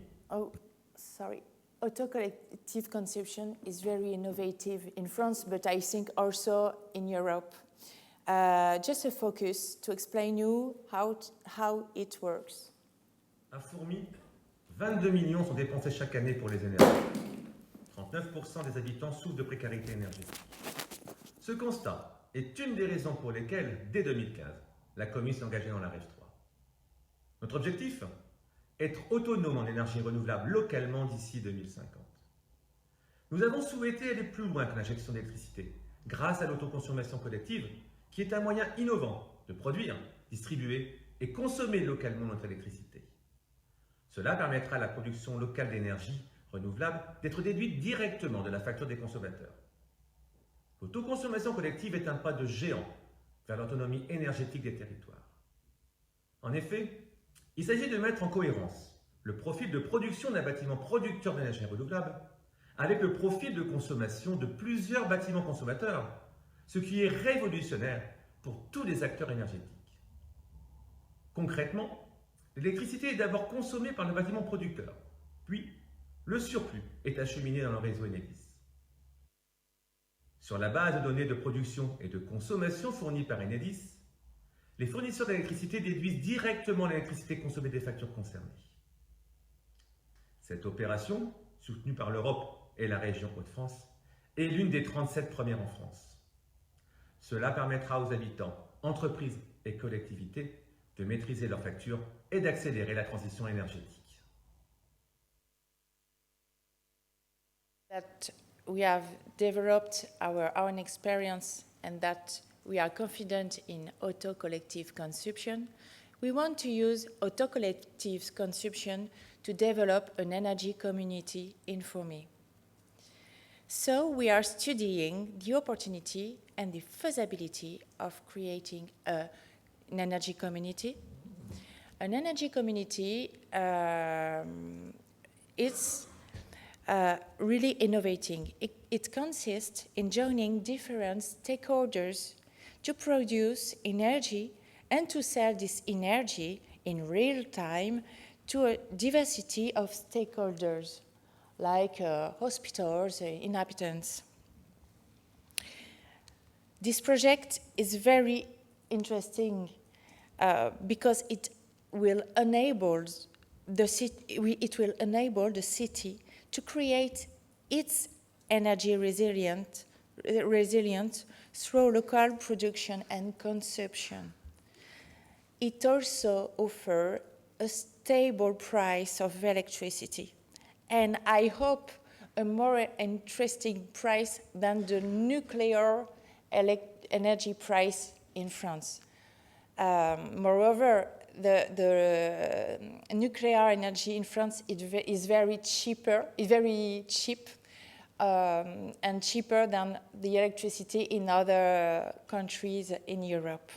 Auto collective consumption is very innovative in France, but I think also in Europe. Just a focus to explain you how it works. À Fourmies, 22 millions sont dépensés chaque année pour les énergies. 39% des habitants souffrent de précarité énergétique. Ce constat est une des raisons pour lesquelles, dès 2015, la commune s'est engagée dans la REF 3. Notre objectif ? Être autonome en énergie renouvelable localement d'ici 2050. Nous avons souhaité aller plus loin que l'injection d'électricité, grâce à l'autoconsommation collective, qui est un moyen innovant de produire, distribuer et consommer localement notre électricité. Cela permettra à la production locale d'énergie renouvelable d'être déduite directement de la facture des consommateurs. L'autoconsommation collective est un pas de géant vers l'autonomie énergétique des territoires. En effet, il s'agit de mettre en cohérence le profil de production d'un bâtiment producteur d'énergie renouvelable avec le profil de consommation de plusieurs bâtiments consommateurs, ce qui est révolutionnaire pour tous les acteurs énergétiques. Concrètement, l'électricité est d'abord consommée par le bâtiment producteur, puis le surplus est acheminé dans le réseau Enedis. Sur la base de données de production et de consommation fournies par Enedis, les fournisseurs d'électricité déduisent directement l'électricité consommée des factures concernées. Cette opération, soutenue par l'Europe et la région Hauts-de-France, est l'une des 37 premières en France. Cela permettra aux habitants, entreprises et collectivités de maîtriser leurs factures et d'accélérer la transition énergétique. That we have developed our own experience and that we are confident in auto-collective consumption, we want to use auto-collective consumption to develop an energy community in Fourmies. So we are studying the opportunity and the feasibility of creating an energy community. An energy community is really innovating. It consists in joining different stakeholders to produce energy and to sell this energy in real time to a diversity of stakeholders, like hospitals, inhabitants. This project is very interesting because it will enable the city to create its energy resilience through local production and consumption. It also offers a stable price of electricity, and I hope a more interesting price than the nuclear energy price in France. Moreover, the nuclear energy in France is very cheap, and cheaper than the electricity in other countries in Europe.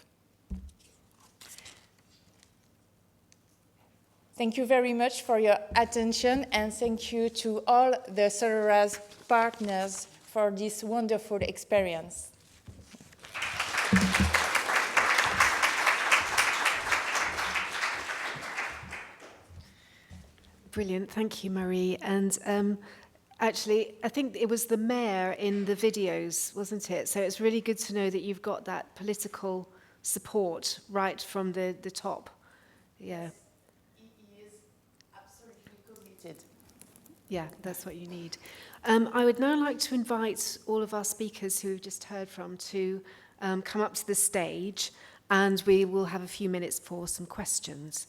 Thank you very much for your attention, and thank you to all the SOLARISE partners for this wonderful experience. Brilliant, thank you, Marie. And actually, I think it was the mayor in the videos, wasn't it? So it's really good to know that you've got that political support right from the top. Yeah. He is absolutely committed. Yeah, that's what you need. I would now like to invite all of our speakers who we've just heard from to come up to the stage, and we will have a few minutes for some questions.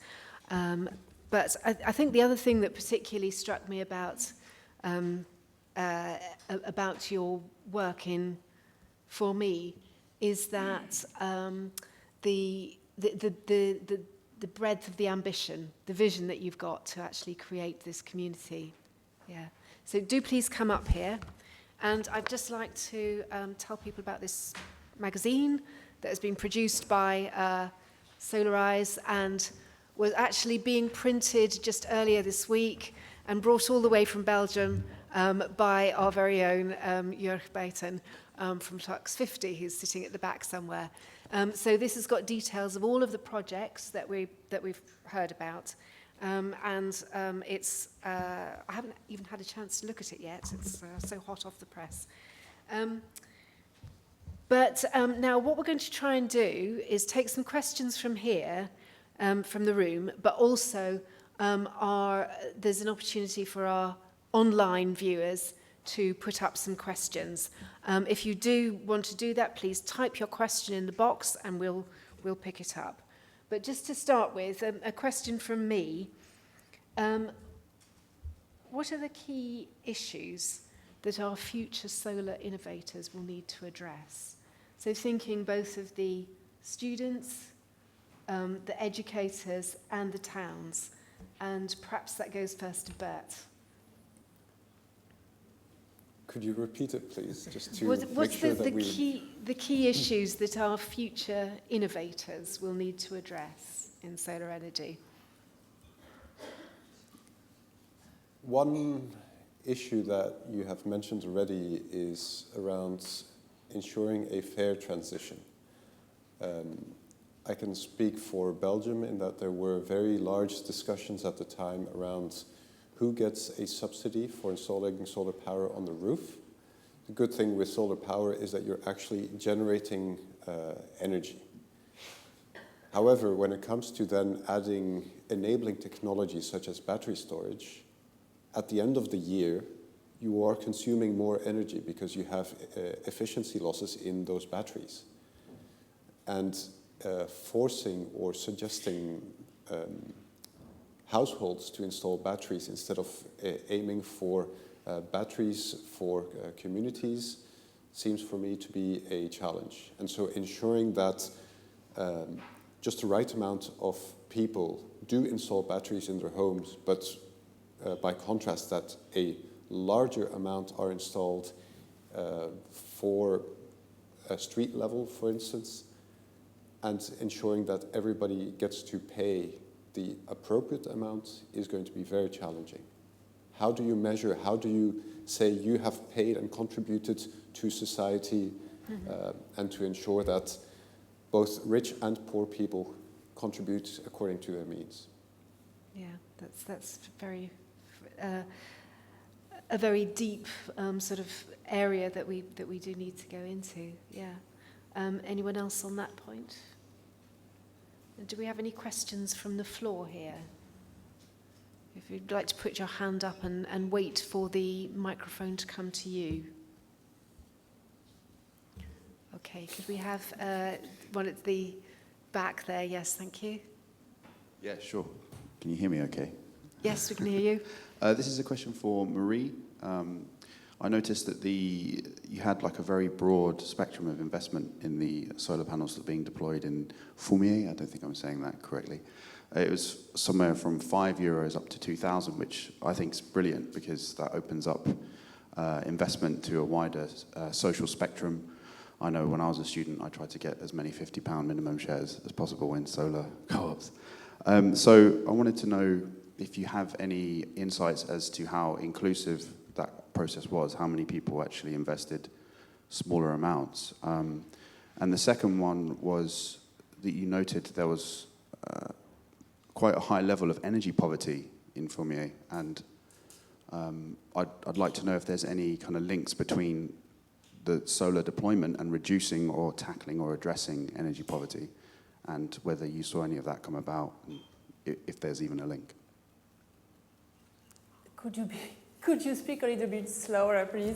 But I think the other thing that particularly struck me about your work in For Me is that the breadth of the ambition, the vision that you've got to actually create this community. Yeah. So do please come up here. And I'd just like to tell people about this magazine that has been produced by SOLARISE and was actually being printed just earlier this week and brought all the way from Belgium by our very own Jörg Beighton from Flux 50, who's sitting at the back somewhere. So this has got details of all of the projects that we've heard about. It's I haven't even had a chance to look at it yet. It's so hot off the press. But now what we're going to try and do is take some questions from here, from the room, but also there's an opportunity for our online viewers to put up some questions. If you do want to do that, please type your question in the box and we'll pick it up. But just to start with, a question from me. What are the key issues that our future solar innovators will need to address? So thinking both of the students, the educators and the towns. And perhaps that goes first to Bert. Could you repeat it, please, just to What's make sure that the key issues that our future innovators will need to address in solar energy? One issue that you have mentioned already is around ensuring a fair transition. I can speak for Belgium in that there were very large discussions at the time around who gets a subsidy for installing solar power on the roof. The good thing with solar power is that you're actually generating energy. However, when it comes to then adding enabling technologies such as battery storage, at the end of the year, you are consuming more energy because you have efficiency losses in those batteries. And forcing or suggesting households to install batteries instead of aiming for batteries for communities seems for me to be a challenge. And so ensuring that just the right amount of people do install batteries in their homes, but by contrast that a larger amount are installed for a street level, for instance, and ensuring that everybody gets to pay the appropriate amount is going to be very challenging. How do you measure, how do you say you have paid and contributed to society and to ensure that both rich and poor people contribute according to their means? Yeah, that's very... a very deep sort of area that we do need to go into. Yeah. Anyone else on that point? Do we have any questions from the floor here? If you'd like to put your hand up and wait for the microphone to come to you. Okay, could we have one at the back there? Yes, thank you. Yeah, sure. Can you hear me okay? Yes, we can hear you. This is a question for Marie. I noticed that you had like a very broad spectrum of investment in the solar panels that are being deployed in Fumier. I don't think I'm saying that correctly. It was somewhere from €5 up to 2,000, which I think is brilliant because that opens up investment to a wider social spectrum. I know when I was a student, I tried to get as many £50 minimum shares as possible in solar co-ops. So I wanted to know if you have any insights as to how inclusive that process was, how many people actually invested smaller amounts. And the second one was that you noted there was quite a high level of energy poverty in Fumier, and I'd like to know if there's any kind of links between the solar deployment and reducing or tackling or addressing energy poverty, and whether you saw any of that come about, and if there's even a link. Could you speak a little bit slower, please?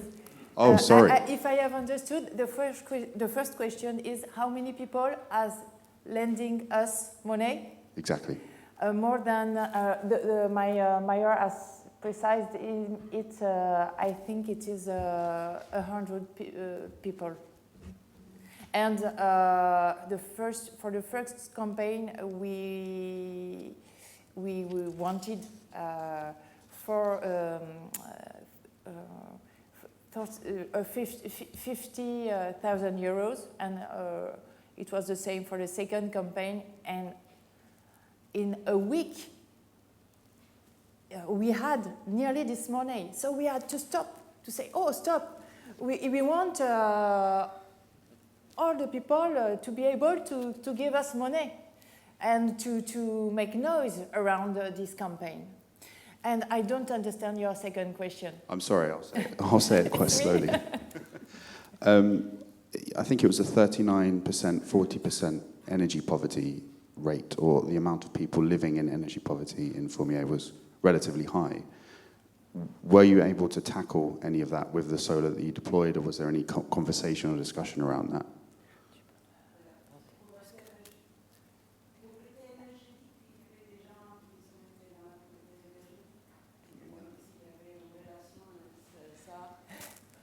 Oh, sorry. If I have understood, the first question is how many people are lending us money? Exactly. More than my mayor has precised it. I think it is 100 people. And for the first campaign, we wanted for 50,000 euros, and it was the same for the second campaign. And in a week, we had nearly this money, so we had to stop, to say, oh, stop. We want all the people to be able to give us money and to make noise around this campaign. And I don't understand your second question. I'm sorry, I'll say it quite slowly. I think it was a 39%, 40% energy poverty rate, or the amount of people living in energy poverty in Fumier was relatively high. Were you able to tackle any of that with the solar that you deployed, or was there any conversation or discussion around that?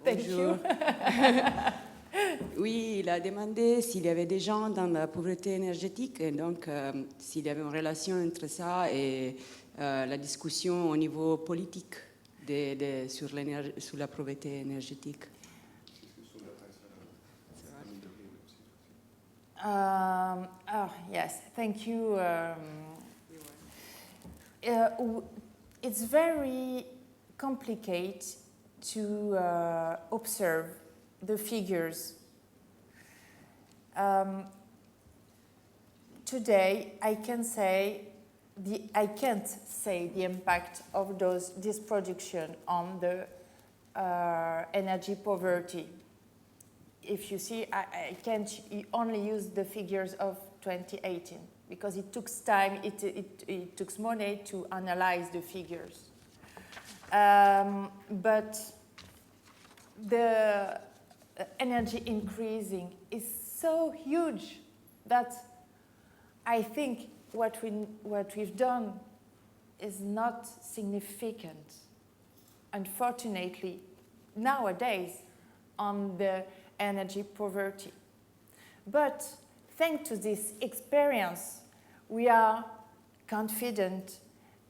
Thank you. Oui, il a demandé s'il y avait des gens dans la pauvreté énergétique, et donc s'il y avait une relation entre ça et la discussion au niveau politique sur la pauvreté énergétique. Yes, thank you. It's very complicated to observe the figures. Today, I can't say the impact of this production on the energy poverty. If you see, I can't only use the figures of 2018 because it took time, it took money to analyze the figures. But the energy increasing is so huge that I think what we've done is not significant, unfortunately, nowadays on the energy poverty. But thanks to this experience, we are confident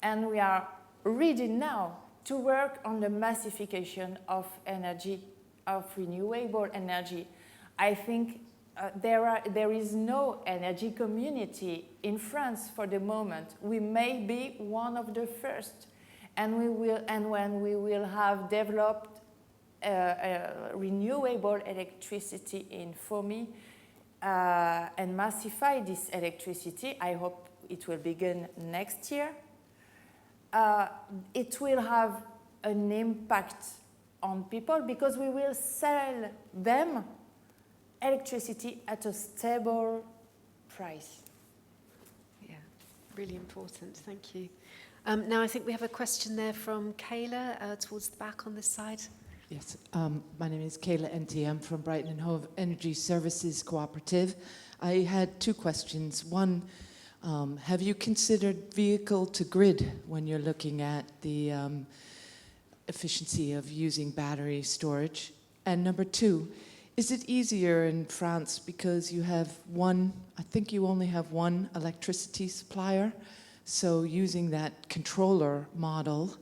and we are ready now to work on the massification of energy, of renewable energy. I think there is no energy community in France for the moment. We may be one of the first, and when we will have developed renewable electricity in Fomi and massify this electricity, I hope it will begin next year. It will have an impact on people because we will sell them electricity at a stable price. Yeah, really important. Thank you. Now I think we have a question there from Kayla towards the back on this side. Yes, my name is Kayla NTM from Brighton and Hove Energy Services Cooperative. I had two questions. One, have you considered vehicle to grid when you're looking at the efficiency of using battery storage? And number two, is it easier in France because you have one, I think you only have one electricity supplier, so using that controller model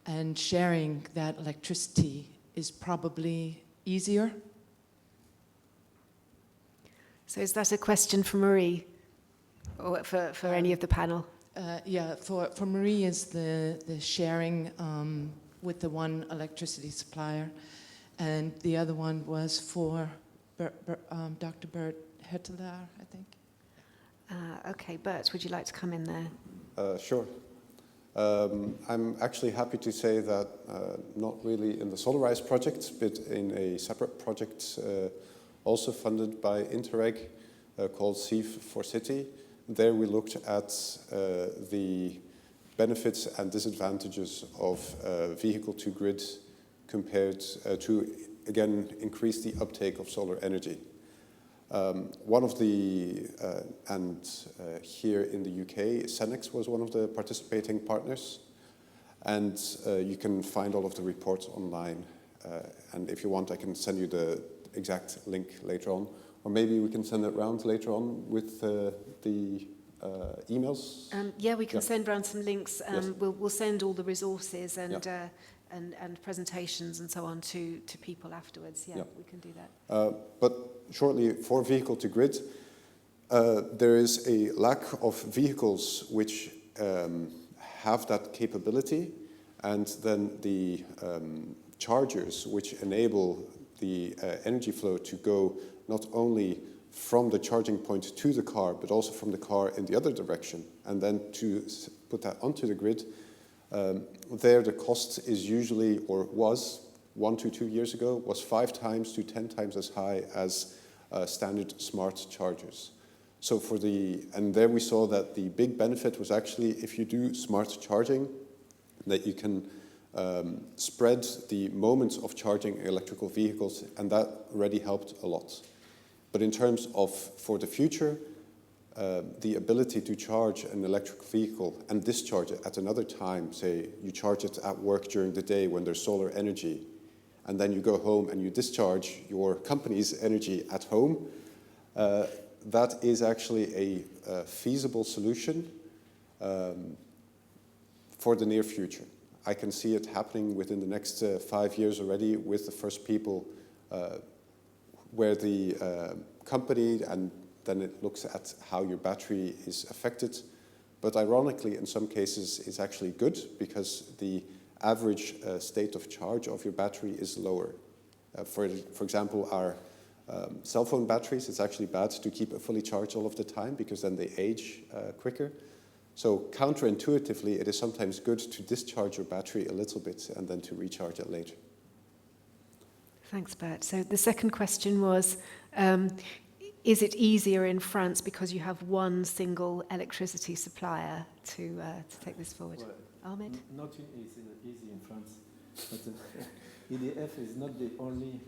and sharing that electricity is probably easier? So is that a question for Marie or for any of the panel? Yeah, for Marie is the sharing with the one electricity supplier, and the other one was for Dr. Bert Hertelaar, I think. Okay, Bert, would you like to come in there? Sure. I'm actually happy to say that not really in the SOLARISE project, but in a separate project also funded by Interreg called SEEF for City. There we looked at the benefits and disadvantages of vehicle-to-grid compared to, again, increase the uptake of solar energy. One of the, here in the UK, Senex was one of the participating partners, and you can find all of the reports online. And if you want, I can send you the exact link later on, or maybe we can send it round later on with the emails. Yeah, we can send round some links. Yes. We'll send all the resources and Yeah. and presentations and so on to people afterwards. Yeah, we can do that. But shortly, for vehicle to grid, there is a lack of vehicles which have that capability, and then the chargers which enable the energy flow to go not only from the charging point to the car, but also from the car in the other direction, and then to put that onto the grid. There the cost is usually, or was 1 to 2 years ago, was 5 times to 10 times as high as standard smart chargers. So and there we saw that the big benefit was actually if you do smart charging, that you can spread the moments of charging electrical vehicles, and that already helped a lot. But in terms of, for the future, the ability to charge an electric vehicle and discharge it at another time, say you charge it at work during the day when there's solar energy, and then you go home and you discharge your company's energy at home, that is actually a feasible solution for the near future. I can see it happening within the next 5 years already with the first people where the company, and then it looks at how your battery is affected. But ironically, in some cases, it's actually good because the average state of charge of your battery is lower. For example, our cell phone batteries, it's actually bad to keep it fully charged all of the time because then they age quicker. So counterintuitively, it is sometimes good to discharge your battery a little bit and then to recharge it later. Thanks, Bert. So the second question was, is it easier in France because you have one single electricity supplier to take this forward? Well, Ahmed? Nothing is easy in France, but EDF is not the only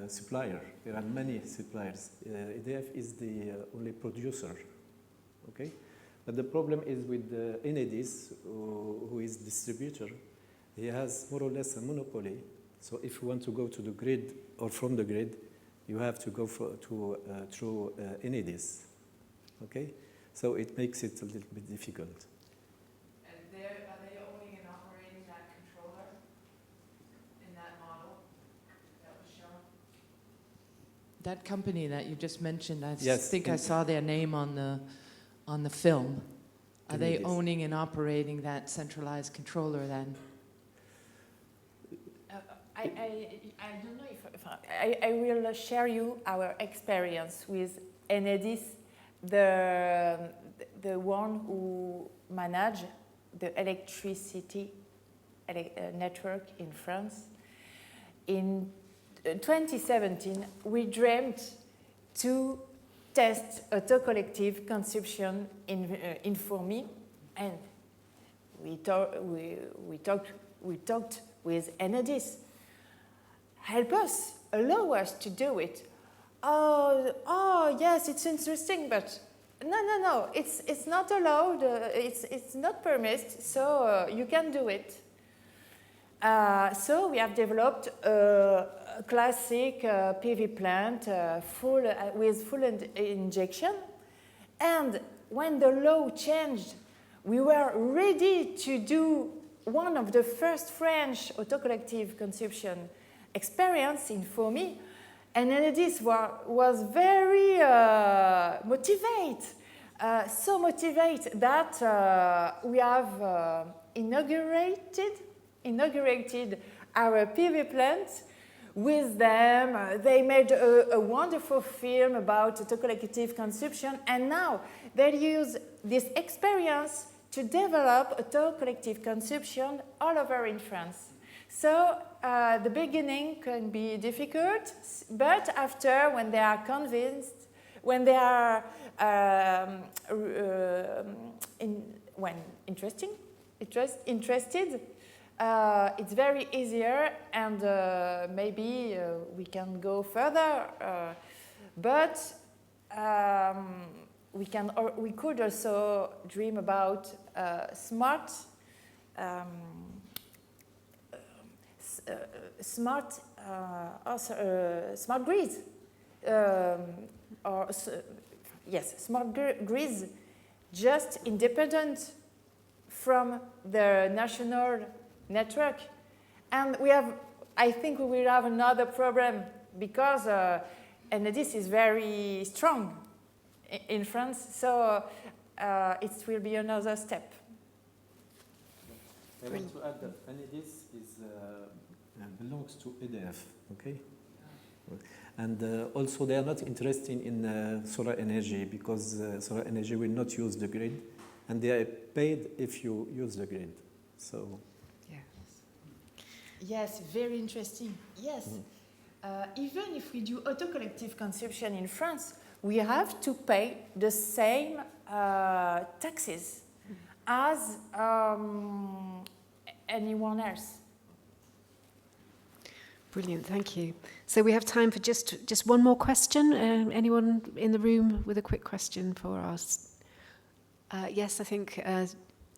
supplier. There are many suppliers. EDF is the only producer, okay? But the problem is with Enedis, who is distributor. He has more or less a monopoly. So if you want to go to the grid or from the grid, you have to go through Enedis, okay? So it makes it a little bit difficult. And are they owning and operating that controller in that model that was shown? That company that you just mentioned, I think I saw their name on the film. Are they owning and operating that centralized controller then? I don't know if I will share you our experience with Enedis, the one who manage the electricity network in France. In 2017, we dreamed to test auto-collective consumption in Fourmi, and we talked with Enedis. Help us, allow us to do it. Oh, yes, it's interesting, but no, it's not allowed. It's not permitted, so you can do it. So we have developed a classic PV plant with full injection, and when the law changed, we were ready to do one of the first French auto-collective consumption experience in Fourmi, and Enedis was very motivated, so motivated that we have inaugurated our PV plant with them. They made a wonderful film about auto-collective consumption, and now they use this experience to develop auto-collective consumption all over in France. So the beginning can be difficult, but after, when they are convinced, when they are interested, it's very easier, and maybe we can go further. But we could also dream about smart grids, smart grids, just independent from the national network. And I think we will have another problem, because Enedis is very strong in France, so it will be another step. I want to add that Enedis belongs to EDF, okay? And also they are not interested in solar energy, because solar energy will not use the grid, and they are paid if you use the grid. So. Yes, very interesting. Yes. Even if we do auto-collective consumption in France, we have to pay the same taxes as anyone else. Brilliant, thank you. So we have time for just one more question. Anyone in the room with a quick question for us? Yes, I think.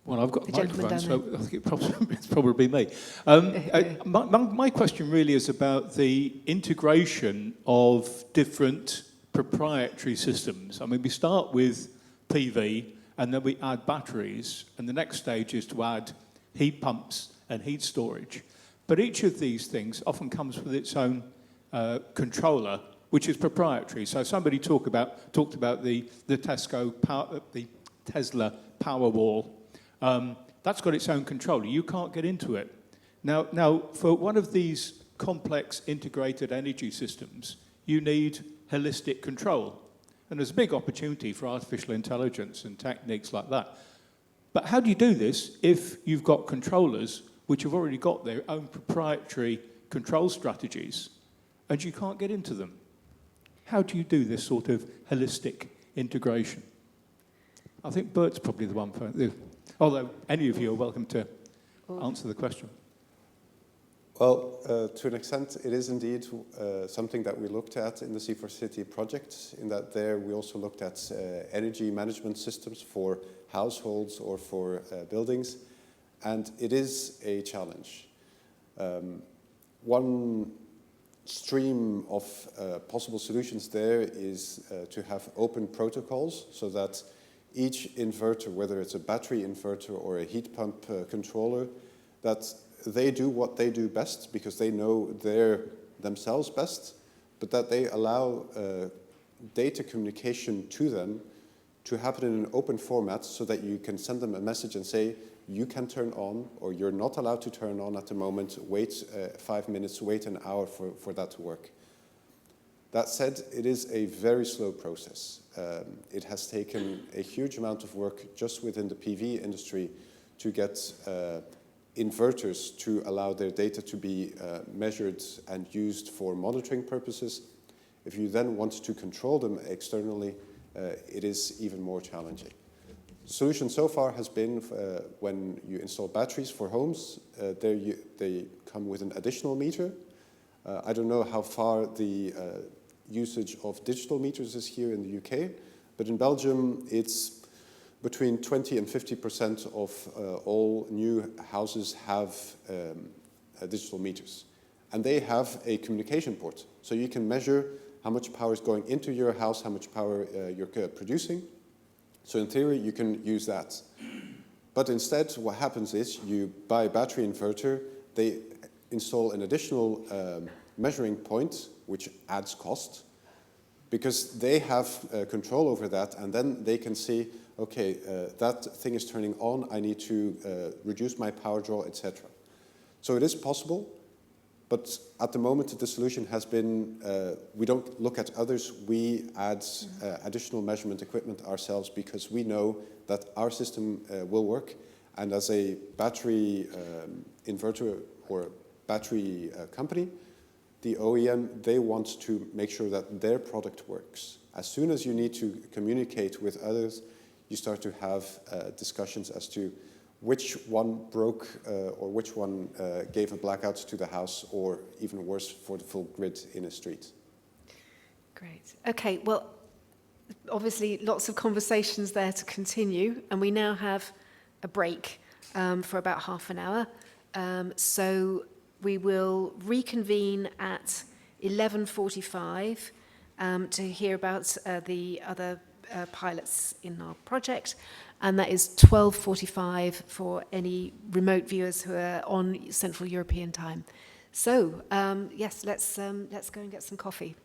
Well, I've got the microphone, so I think it's probably me. My question really is about the integration of different proprietary systems. I mean, we start with PV, and then we add batteries, and the next stage is to add heat pumps and heat storage. But each of these things often comes with its own controller, which is proprietary. So somebody talked about the Tesla Powerwall. That's got its own controller. You can't get into it. Now, for one of these complex integrated energy systems, you need holistic control. And there's a big opportunity for artificial intelligence and techniques like that. But how do you do this if you've got controllers which have already got their own proprietary control strategies, and you can't get into them? How do you do this sort of holistic integration? I think Bert's probably the one for this. Although any of you are welcome to answer the question. Well, to an extent, it is indeed something that we looked at in the C4City project, in that there we also looked at energy management systems for households or for buildings, and it is a challenge. One stream of possible solutions there is to have open protocols, so that each inverter, whether it's a battery inverter or a heat pump controller, that they do what they do best because they know themselves best, but that they allow data communication to them to happen in an open format, so that you can send them a message and say, you can turn on, or you're not allowed to turn on at the moment, wait 5 minutes, wait an hour for that to work. That said, it is a very slow process. It has taken a huge amount of work just within the PV industry to get inverters to allow their data to be measured and used for monitoring purposes. If you then want to control them externally, it is even more challenging. The solution so far has been when you install batteries for homes, they come with an additional meter. I don't know how far the usage of digital meters is here in the UK, but in Belgium it's between 20 and 50% of all new houses have digital meters. And they have a communication port. So you can measure how much power is going into your house, how much power you're producing. So in theory, you can use that. But instead, what happens is you buy a battery inverter, they install an additional measuring point, which adds cost, because they have control over that, and then they can see, okay, that thing is turning on, I need to reduce my power draw, etc. So it is possible, but at the moment the solution has been, we don't look at others, we add additional measurement equipment ourselves because we know that our system will work, and as a battery inverter or battery company, the OEM, they want to make sure that their product works. As soon as you need to communicate with others, you start to have discussions as to which one broke or which one gave a blackout to the house, or even worse, for the full grid in a street. Great. Okay, well, obviously lots of conversations there to continue, and we now have a break for about half an hour. So we will reconvene at 11:45 to hear about the other pilots in our project, and that is 12:45 for any remote viewers who are on Central European time. So yes, let's go and get some coffee.